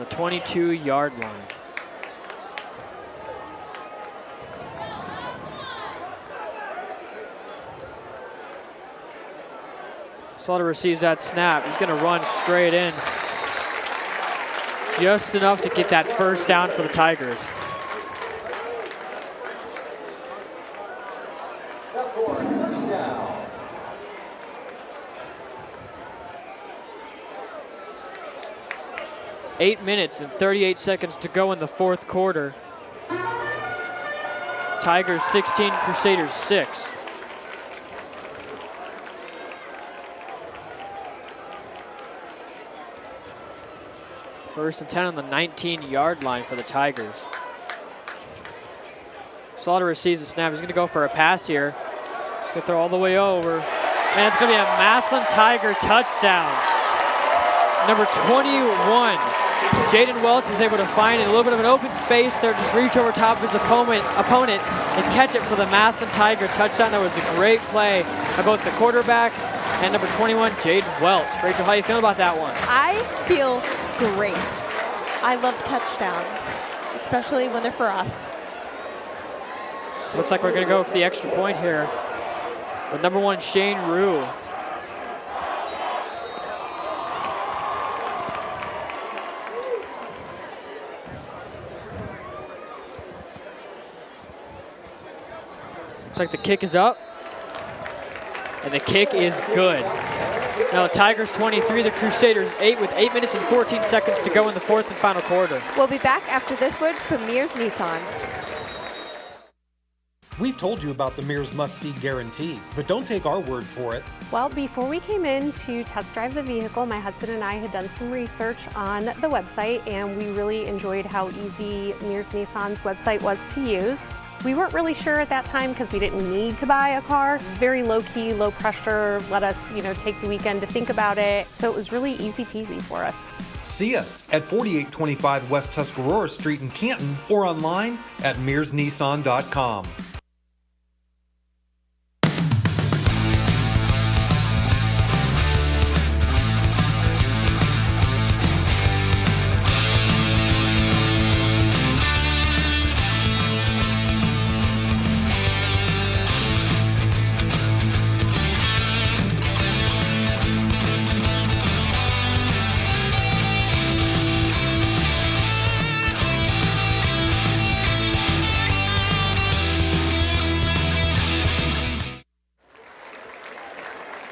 the 22-yard line. Slaughter receives that snap. He's going to run straight in. Just enough to get that first down for the Tigers. First down. Eight minutes and 38 seconds to go in the fourth quarter. Tigers 16, Crusaders 6. First and 10 on the 19-yard line for the Tigers. Slaughter receives the snap. He's going to go for a pass here. He'll throw all the way over. And it's going to be a Massillon Tiger touchdown. Number 21, Jaden Welch was able to find a little bit of an open space there, just reach over top of his opponent and catch it for the Massillon Tiger touchdown. That was a great play by both the quarterback and number 21, Jaden Welch. Rachel, how you feeling about that one? I feel great. I love touchdowns, especially when they're for us. Looks like we're going to go for the extra point here with number 1, Shane Rue. Looks like the kick is up, and the kick is good. Now the Tigers 23, the Crusaders 8 with 8 minutes and 14 seconds to go in the fourth and final quarter. We'll be back after this word from Mears Nissan. We've told you about the Mears must-see guarantee, but don't take our word for it. Well, before we came in to test drive the vehicle, my husband and I had done some research on the website, and we really enjoyed how easy Mears Nissan's website was to use. We weren't really sure at that time because we didn't need to buy a car. Very low-key, low pressure, let us, take the weekend to think about it. So it was really easy peasy for us. See us at 4825 West Tuscarora Street in Canton or online at mearsnissan.com.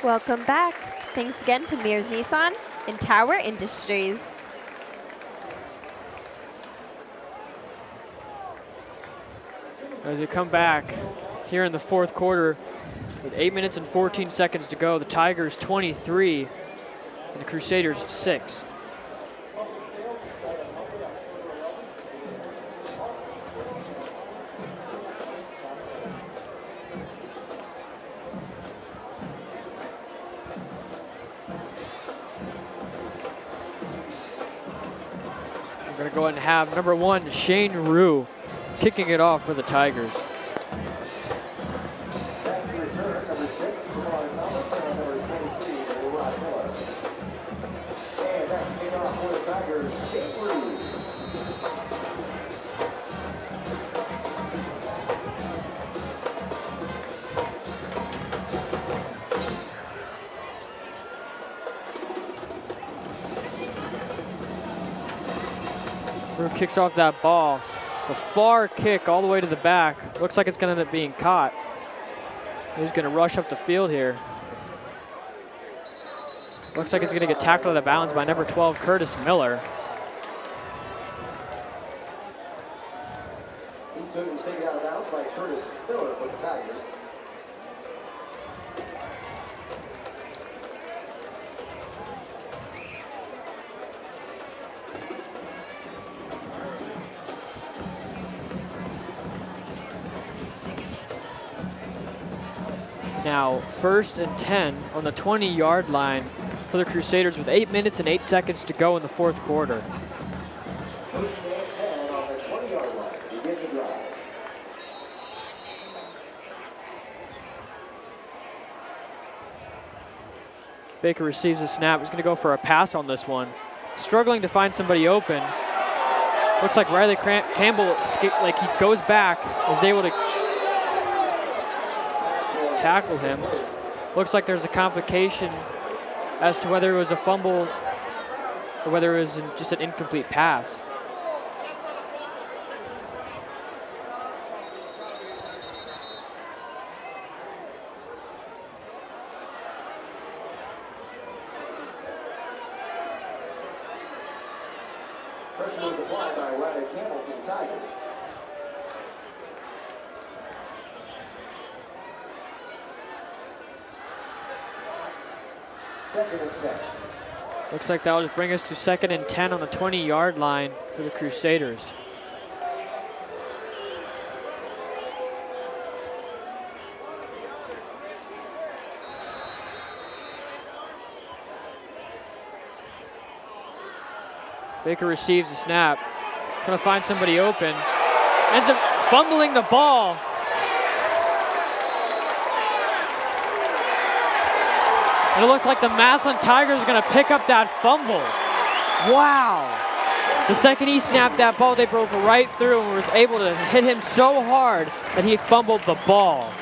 Welcome back. Thanks again to Mears Nissan and Tower Industries. As we come back here in the fourth quarter with 8 minutes and 14 seconds to go, the Tigers 23 and the Crusaders 6. We're going to go ahead and have number 1, Shane Rue, kicking it off for the Tigers. Rue kicks off that ball. The far kick all the way to the back. Looks like it's going to end up being caught. He's going to rush up the field here. Looks like he's going to get tackled out of bounds by number 12, Curtis Miller. He's taken out of bounds by Curtis Miller for the Tigers. Now, 1st and 10 on the 20-yard line for the Crusaders with 8 minutes and 8 seconds to go in the fourth quarter. 1st and 10 on the 20-yard line. Begin the drive. Baker receives the snap. He's going to go for a pass on this one. Struggling to find somebody open. Looks like Riley Campbell, like he goes back, is able to tackle him. Looks like there's a complication as to whether it was a fumble or whether it was just an incomplete pass. Pressure was applied by Riley Campbell to the Tigers. Second and 10. Looks like that'll just bring us to 2nd and 10 on the 20-yard line for the Crusaders. Baker receives the snap, trying to find somebody open, ends up fumbling the ball. And it looks like the Massillon Tigers are going to pick up that fumble. Wow. The second he snapped that ball, they broke right through and was able to hit him so hard that he fumbled the ball.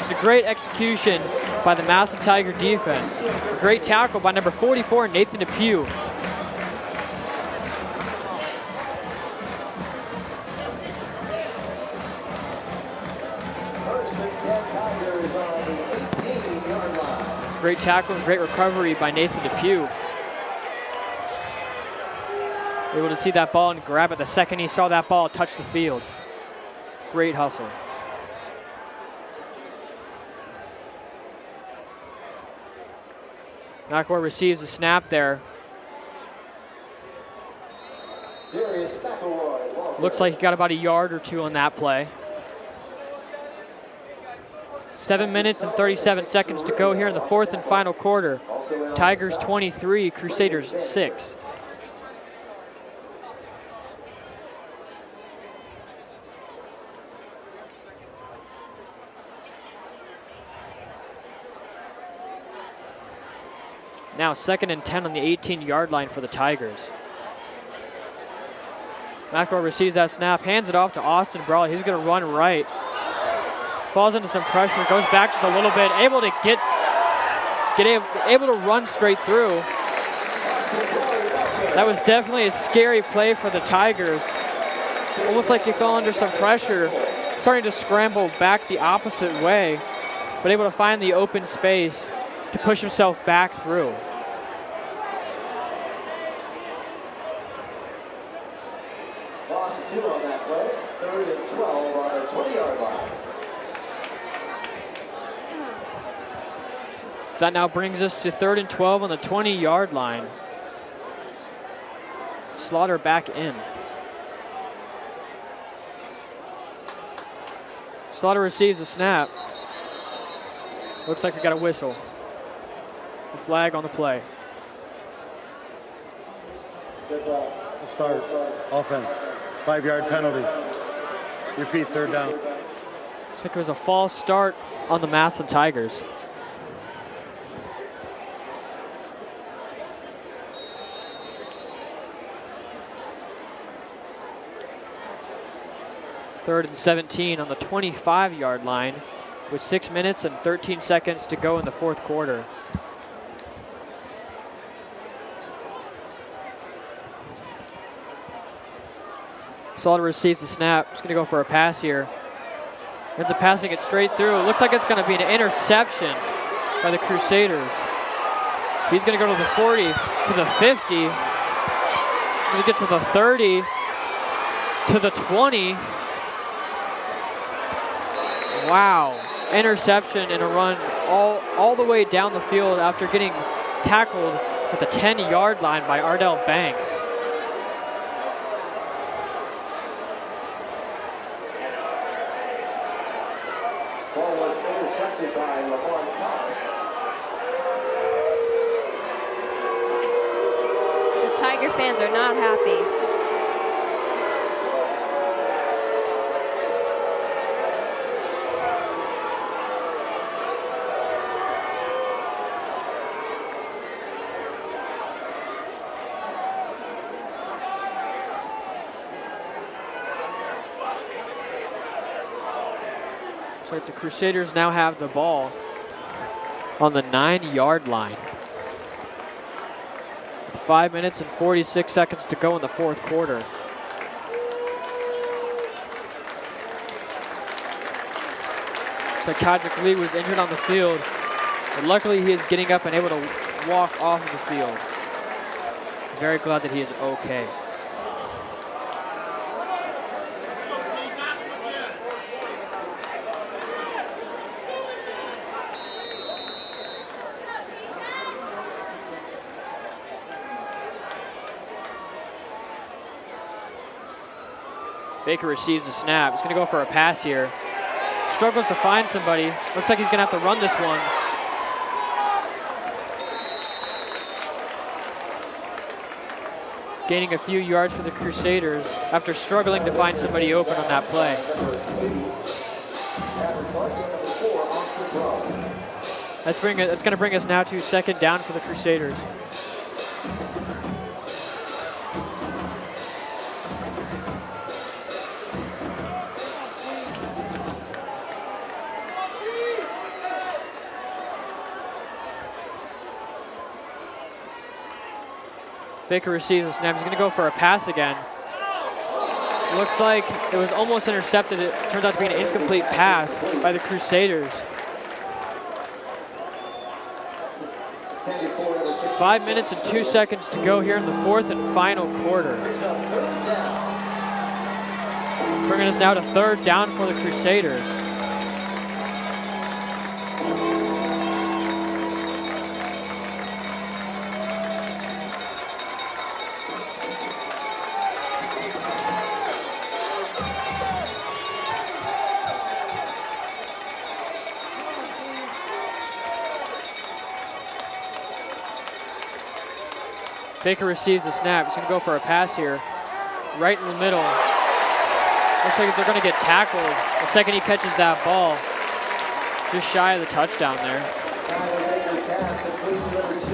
It's a great execution by the Massillon Tiger defense. A great tackle by number 44, Nathan Depew. Great tackle and great recovery by Nathan Depew. Able to see that ball and grab it the second he saw that ball touch the field. Great hustle. McElroy receives a snap there. Looks like he got about a yard or two on that play. 7 minutes and 37 seconds to go here in the fourth and final quarter. Tigers 23, Crusaders 6. Now 2nd and 10 on the 18-yard line for the Tigers. McElroy receives that snap, hands it off to Austin Brawley. He's going to run right. Falls into some pressure, goes back just a little bit, able to run straight through. That was definitely a scary play for the Tigers. Almost like he fell under some pressure, starting to scramble back the opposite way, but able to find the open space to push himself back through. Loss of 2 on that play. 3rd and 12 on the 20-yard line. That now brings us to 3rd and 12 on the 20-yard line. Slaughter back in. Slaughter receives a snap. Looks like we got a whistle. The flag on the play. Start. Offense. 5-yard penalty. Repeat, 3rd down. Looks like it was a false start on the Massillon Tigers. Third and 17 on the 25-yard line with 6 minutes and 13 seconds to go in the 4th quarter. Slaughter receives the snap. He's going to go for a pass here. Ends up passing it straight through. Looks like it's going to be an interception by the Crusaders. He's going to go to the 40, to the 50. Going to get to the 30, to the 20. Wow, interception and a run all the way down the field after getting tackled at the 10-yard line by Ardell Banks. Ball was intercepted by Lamar Thomas. The Tiger fans are not happy. So the Crusaders now have the ball on the 9-yard line. With 5 minutes and 46 seconds to go in the 4th quarter. Looks like Kodrick Lee was injured on the field, but luckily he is getting up and able to walk off of the field. Very glad that he is okay. Baker receives the snap. He's going to go for a pass here. Struggles to find somebody. Looks like he's going to have to run this one. Gaining a few yards for the Crusaders after struggling to find somebody open on that play. That's going to bring us now to 2nd down for the Crusaders. Baker receives the snap. He's going to go for a pass again. Looks like it was almost intercepted. It turns out to be an incomplete pass by the Crusaders. 5 minutes and 2 seconds to go here in the 4th and final quarter. Bringing us now to 3rd down for the Crusaders. Baker receives the snap. He's going to go for a pass here, right in the middle. Looks like they're going to get tackled the second he catches that ball. Just shy of the touchdown there.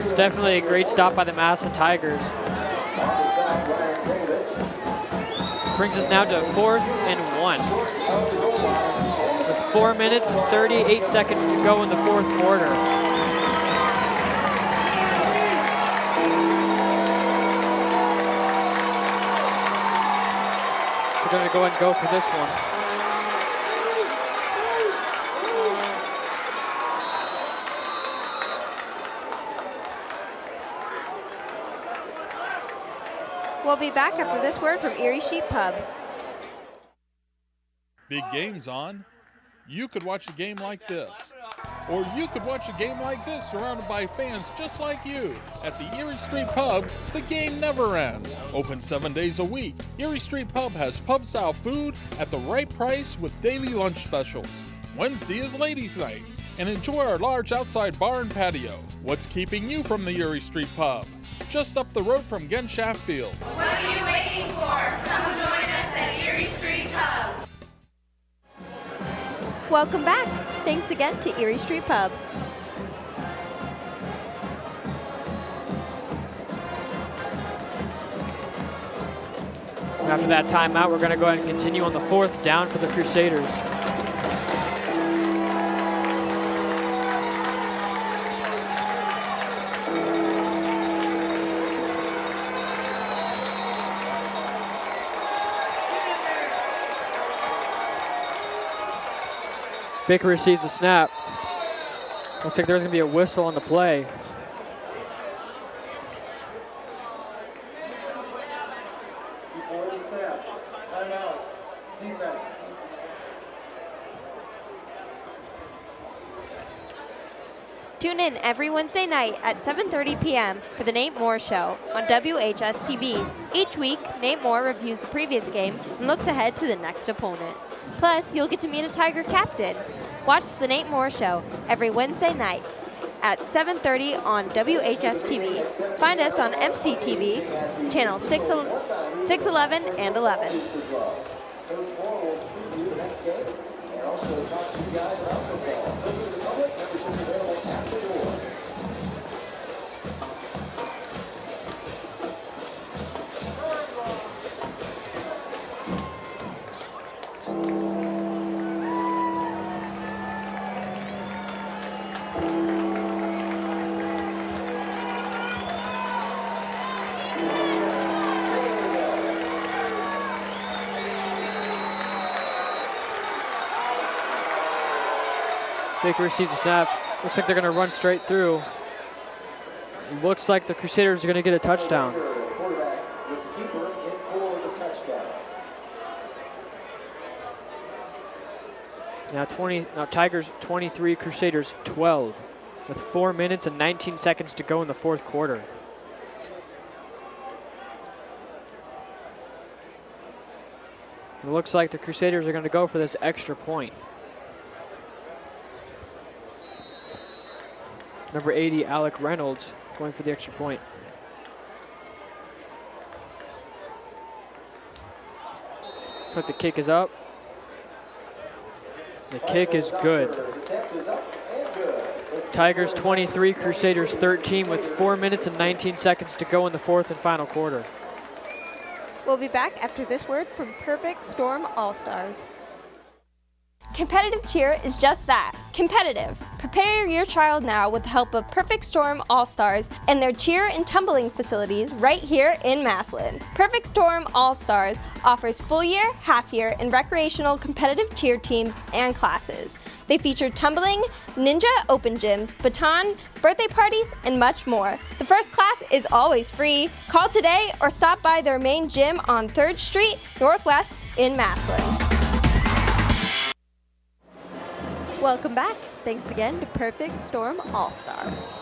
It's definitely a great stop by the Massillon Tigers. Brings us now to 4th and 1. With 4 minutes and 38 seconds to go in the 4th quarter. We're going to go ahead and go for this one. We'll be back after this word from Erie Sheep Pub. Big game's on. You could watch a game like this. Or you could watch a game like this surrounded by fans just like you. At the Erie Street Pub, the game never ends. Open 7 days a week, Erie Street Pub has pub-style food at the right price with daily lunch specials. Wednesday is ladies' night. And enjoy our large outside bar and patio. What's keeping you from the Erie Street Pub? Just up the road from Genshaft Fields. What are you waiting for? Come join us at Erie Street Pub. Welcome back. Thanks again to Erie Street Pub. After that timeout, we're going to go ahead and continue on the 4th down for the Crusaders. Baker receives the snap. Looks like there's going to be a whistle on the play. Before the snap, timeout, defense. Tune in every Wednesday night at 7:30 p.m. for the Nate Moore Show on WHS-TV. Each week, Nate Moore reviews the previous game and looks ahead to the next opponent. Plus, you'll get to meet a Tiger captain. Watch the Nate Moore Show every Wednesday night at 7:30 on WHS-TV. Find us on MCTV, channel 611 and 11. Coach Moore will preview the next game and also talk to you guys about football. Members of the public, membership available after the door. Baker receives the snap. Looks like they're going to run straight through. Looks like the Crusaders are going to get a touchdown. Now Tigers 23, Crusaders 12, with 4 minutes and 19 seconds to go in the 4th quarter. It looks like the Crusaders are going to go for this extra point. Number 80, Alec Reynolds, going for the extra point. Looks like the kick is up. The kick is good. Tigers 23, Crusaders 13, with 4 minutes and 19 seconds to go in the 4th and final quarter. We'll be back after this word from Perfect Storm All-Stars. Competitive cheer is just that, competitive. Prepare your child now with the help of Perfect Storm All-Stars and their cheer and tumbling facilities right here in Massillon. Perfect Storm All-Stars offers full year, half year, and recreational competitive cheer teams and classes. They feature tumbling, ninja open gyms, baton, birthday parties, and much more. The first class is always free. Call today or stop by their main gym on 3rd Street Northwest in Massillon. Welcome back. Thanks again to Perfect Storm All-Stars.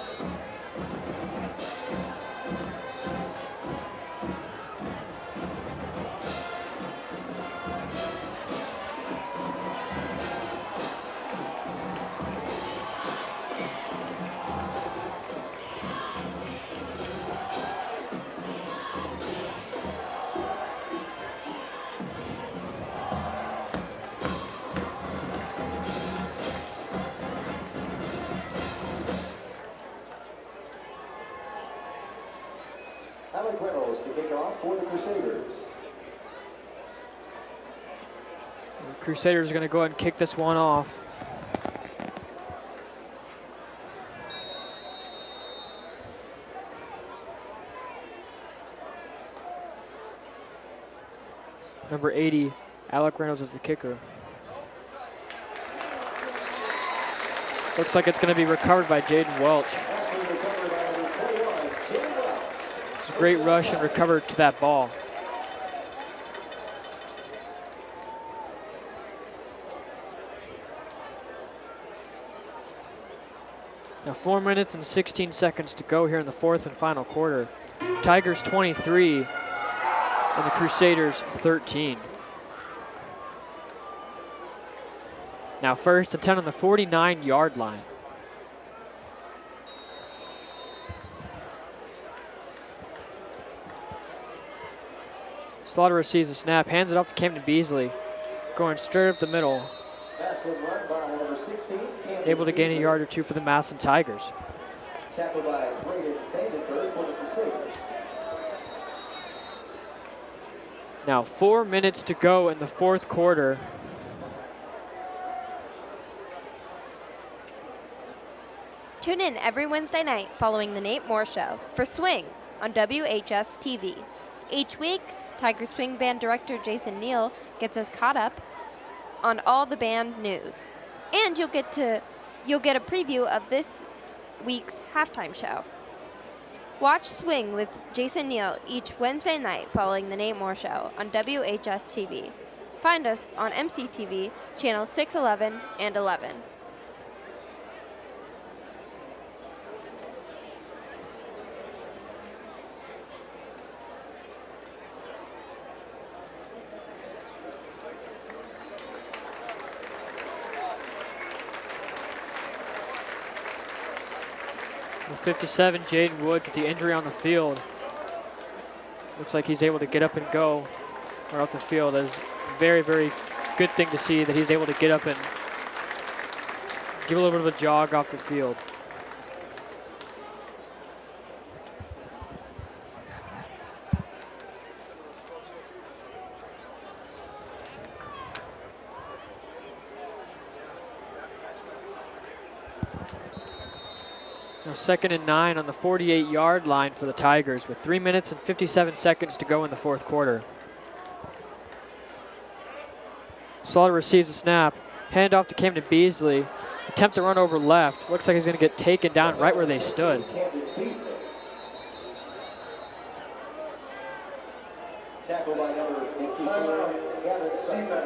Alec Reynolds to kick off for the Crusaders. The Crusaders are going to go ahead and kick this one off. Number 80, Alec Reynolds is the kicker. Looks like it's going to be recovered by Jaden Welch. Great rush and recover to that ball. Now 4 minutes and 16 seconds to go here in the fourth and final quarter. Tigers 23 and the Crusaders 13. Now 1st and 10 on the 49-yard line. Slaughter receives the snap, hands it off to Camden Beasley, going straight up the middle. Able to gain a yard or two for the Massillon Tigers. Tackled by Braden Vandenberg for the Crusaders. Now 4 minutes to go in the fourth quarter. Tune in every Wednesday night following the Nate Moore Show for Swing on WHS-TV. Each week, Tiger Swing Band director Jason Neal gets us caught up on all the band news. And you'll get a preview of this week's halftime show. Watch Swing with Jason Neal each Wednesday night following the Nate Moore Show on WHS-TV. Find us on MCTV, channel 611 and 11. With 57, Jaden Woods with the injury on the field. Looks like he's able to get up and go or off the field. That is a very, very good thing to see that he's able to get up and give a little bit of a jog off the field. Now 2nd and 9 on the 48-yard line for the Tigers with 3 minutes and 57 seconds to go in the fourth quarter. Slaughter receives the snap, hand off to Camden Beasley, attempt to run over left. Looks like he's going to get taken down right where they stood. Tackled by number 54, Gavin Sutton.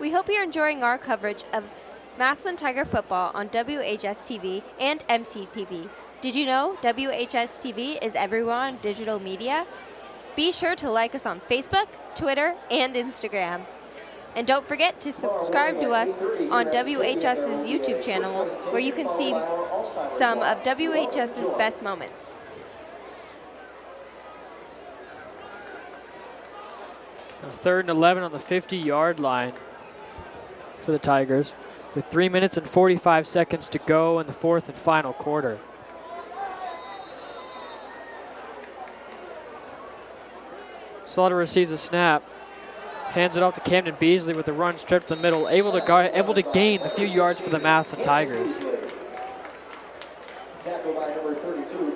We hope you're enjoying our coverage of Massillon Tiger football on WHS-TV and MCTV. Did you know WHS-TV is everywhere on digital media? Be sure to like us on Facebook, Twitter, and Instagram. And don't forget to subscribe to us on WHS's YouTube channel, where you can see some of WHS's best moments. Now 3rd and 11 on the 50-yard line for the Tigers with 3 minutes and 45 seconds to go in the fourth and final quarter. Slaughter receives a snap, hands it off to Camden Beasley with a run straight up the middle, able to gain a few yards for the Massillon Tigers. Tackled by number 32,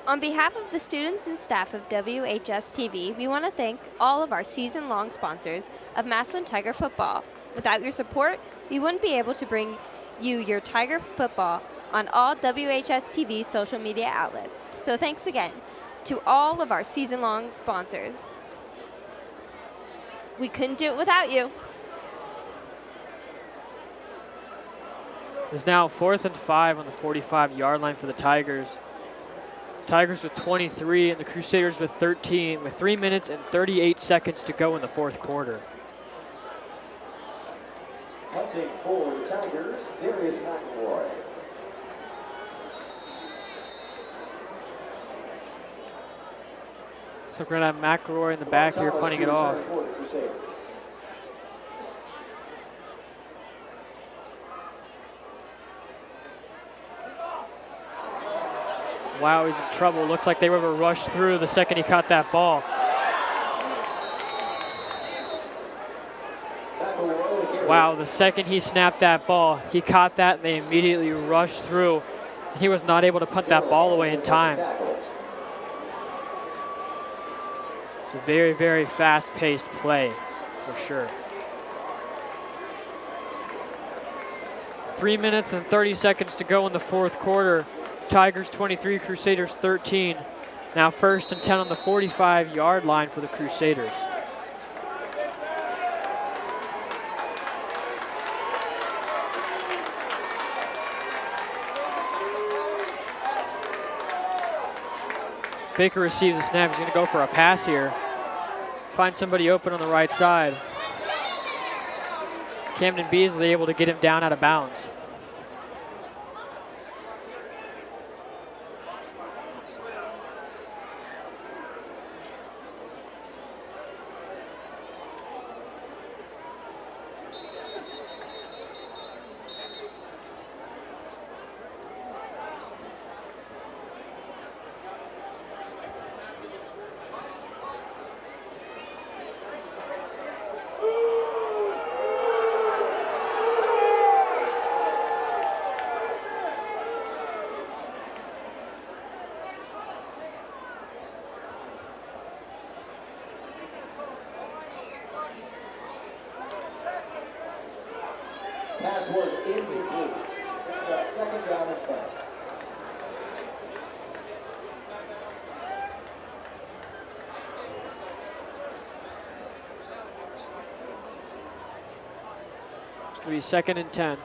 On behalf of the students and staff of WHS-TV, we want to thank all of our season-long sponsors of Massillon Tiger football. Without your support, we wouldn't be able to bring you your Tiger football on all WHS-TV social media outlets. So thanks again to all of our season-long sponsors. We couldn't do it without you. It's now 4th and 5 on the 45-yard line for the Tigers. Tigers with 23 and the Crusaders with 13 with 3 minutes and 38 seconds to go in the fourth quarter. Punting for the Tigers, Darius McElroy. So we're going to have McElroy in the back here punting it off. Wow, he's in trouble. Looks like they were able to rush through the second he caught that ball. Wow, the second he snapped that ball, he caught that and they immediately rushed through. He was not able to put that ball away in time. It's a very, very fast-paced play, for sure. 3 minutes and 30 seconds to go in the fourth quarter. Tigers 23, Crusaders 13. Now 1st and 10 on the 45-yard line for the Crusaders. Baker receives the snap. He's going to go for a pass here. Find somebody open on the right side. Camden Beasley able to get him down out of bounds. Pass was incomplete. It's got 2nd down and 7. It's going to be 2nd and 10.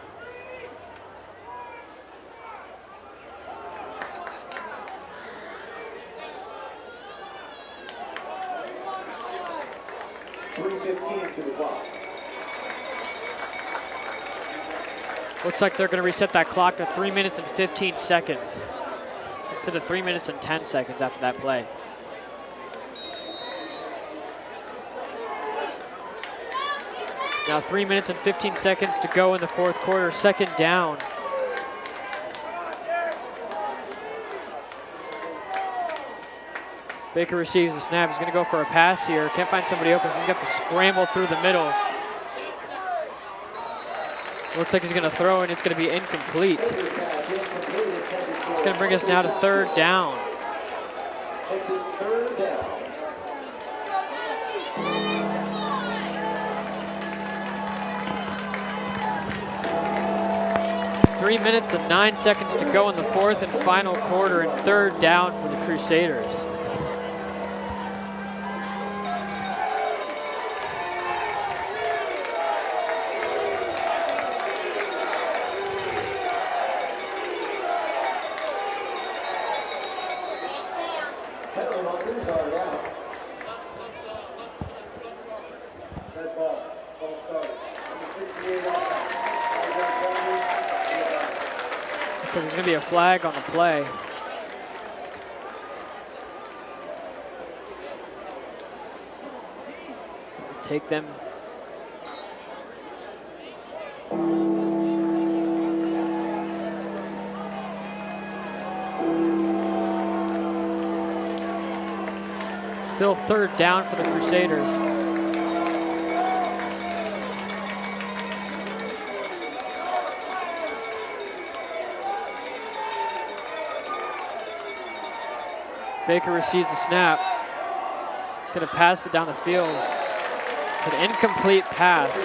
To the clock. Looks like they're going to reset that clock to 3 minutes and 15 seconds instead of 3 minutes and 10 seconds after that play. Now 3 minutes and 15 seconds to go in the fourth quarter, 2nd down. Baker receives the snap. He's going to go for a pass here. Can't find somebody open, so he's got to scramble through the middle. Looks like he's going to throw, and it's going to be incomplete. It's going to bring us now to 3rd down. 3 minutes and 9 seconds to go in the fourth and final quarter, and 3rd down for the Crusaders. So there's going to be a flag on the play. Take them. Still 3rd down for the Crusaders. Baker receives the snap. He's going to pass it down the field. An incomplete pass.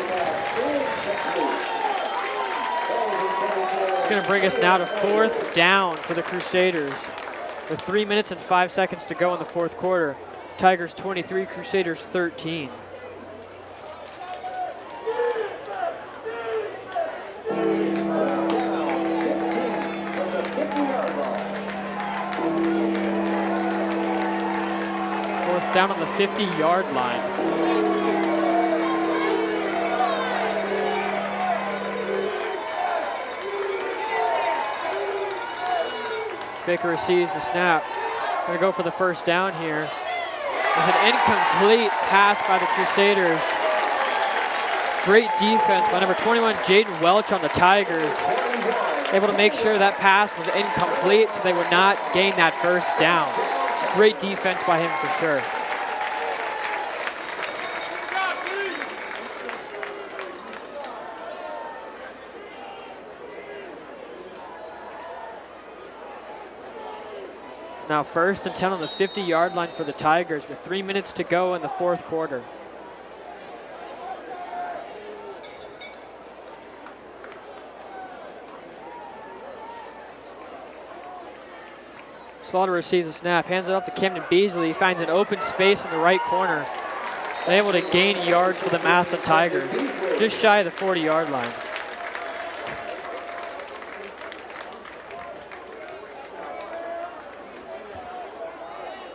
It's going to bring us now to 4th down for the Crusaders. With 3 minutes and 5 seconds to go in the fourth quarter. Tigers 23, Crusaders 13. Down on the 50-yard line. Baker receives the snap. Gonna go for the 1st down here. With an incomplete pass by the Crusaders. Great defense by number 21, Jaden Welch on the Tigers. able to make sure that pass was incomplete so they would not gain that first down. Great defense by him for sure. It's now 1st and 10 on the 50-yard line for the Tigers with 3 minutes to go in the fourth quarter. Slaughter receives a snap, hands it off to Camden Beasley. He finds an open space in the right corner. They're able to gain yards for the Massillon Tigers, just shy of the 40-yard line.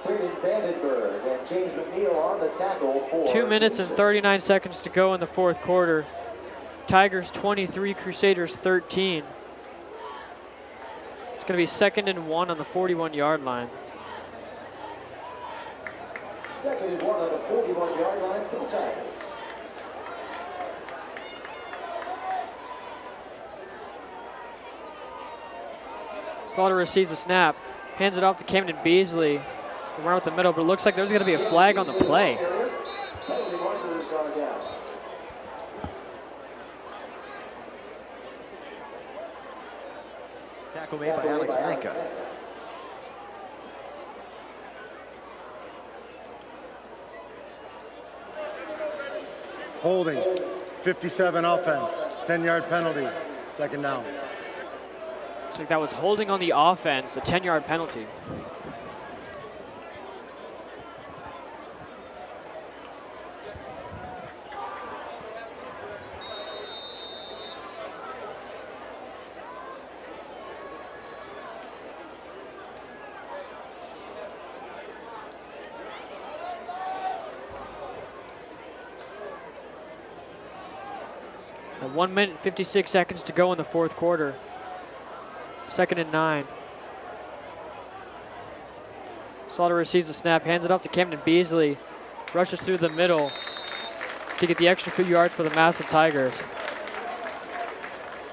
And James McNeil on the tackle for 2 minutes and 39 seconds to go in the fourth quarter. Tigers 23, Crusaders 13. It's going to be 2nd and 1 on the 41-yard line. 2nd and 1 on the 41-yard line for the Tigers. Slaughter receives a snap, hands it off to Camden Beasley. Around the middle, but it looks like there's going to be a flag on the play. Tackle made by Alex Manka. Holding, 57 offense, 10-yard penalty, 2nd down. Looks like that was holding on the offense, a 10-yard penalty. And 1 minute and 56 seconds to go in the fourth quarter. 2nd and 9. Slaughter receives the snap, hands it off to Camden Beasley. Rushes through the middle to get the extra few yards for the Massillon Tigers.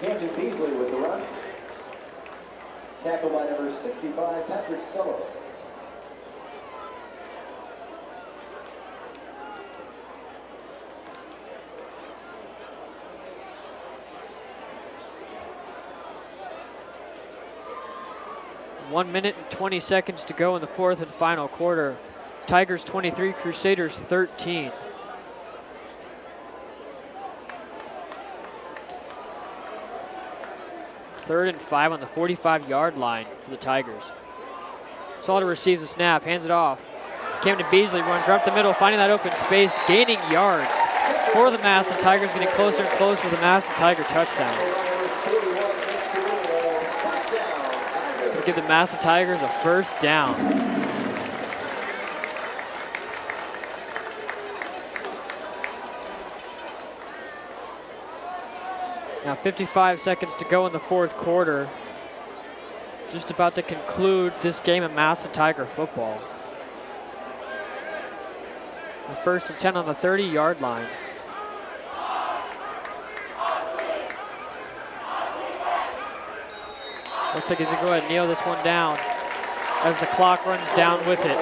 Camden Beasley with the run. Tackled by number 65, Patrick Sullivan. One minute and 20 seconds to go in the fourth and final quarter. Tigers 23, Crusaders 13. Third and 5 on the 45-yard line for the Tigers. Slaughter receives a snap, hands it off. Camden Beasley runs right up the middle, finding that open space, gaining yards for the Massillon Tigers, getting closer and closer to the Massillon Tiger touchdown. Give the Massillon Tigers a first down. Now 55 seconds to go in the fourth quarter. Just about to conclude this game of Massillon Tiger football. The 1st and 10 on the 30-yard line. Looks like he's going to go ahead and kneel this one down as the clock runs down with it.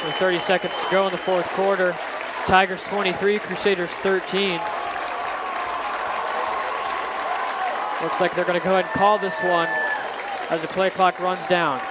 With 30 seconds to go in the fourth quarter. Tigers 23, Crusaders 13. Looks like they're going to go ahead and call this one as the play clock runs down.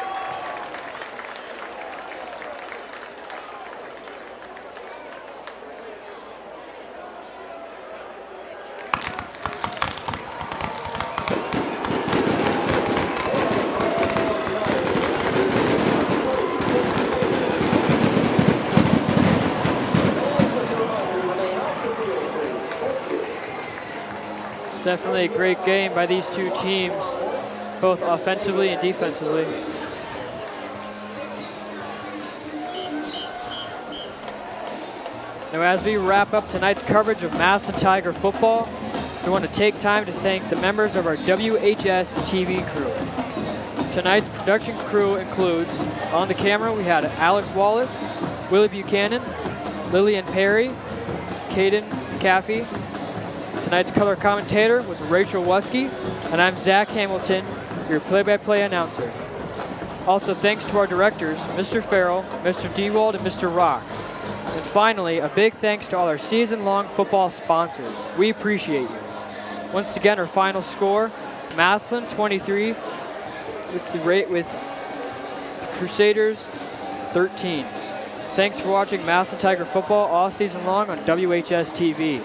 Definitely a great game by these two teams, both offensively and defensively. Now, as we wrap up tonight's coverage of Massillon Tiger football, we want to take time to thank the members of our WHS-TV crew. Tonight's production crew includes, on the camera, we had Alex Wallace, Willie Buchanan, Lillian Perry, Caden Caffey, Tonight's color commentator was Rachel Wusky, and I'm Zach Hamilton, your play-by-play announcer. Also, thanks to our directors, Mr. Farrell, Mr. Dewald, and Mr. Rock. And finally, a big thanks to all our season-long football sponsors. We appreciate you. Once again, our final score, Massillon 23 with Crusaders 13. Thanks for watching Massillon Tiger football all season long on WHS-TV.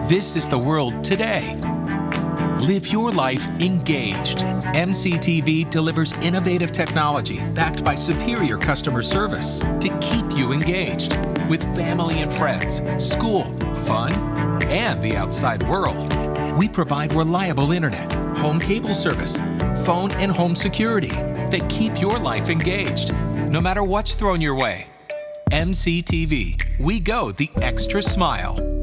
This is the world today. Live your life engaged. MCTV delivers innovative technology backed by superior customer service to keep you engaged with family and friends, school, fun, and the outside world. We provide reliable internet, home cable service, phone and home security that keep your life engaged, no matter what's thrown your way. MCTV, we go the extra smile.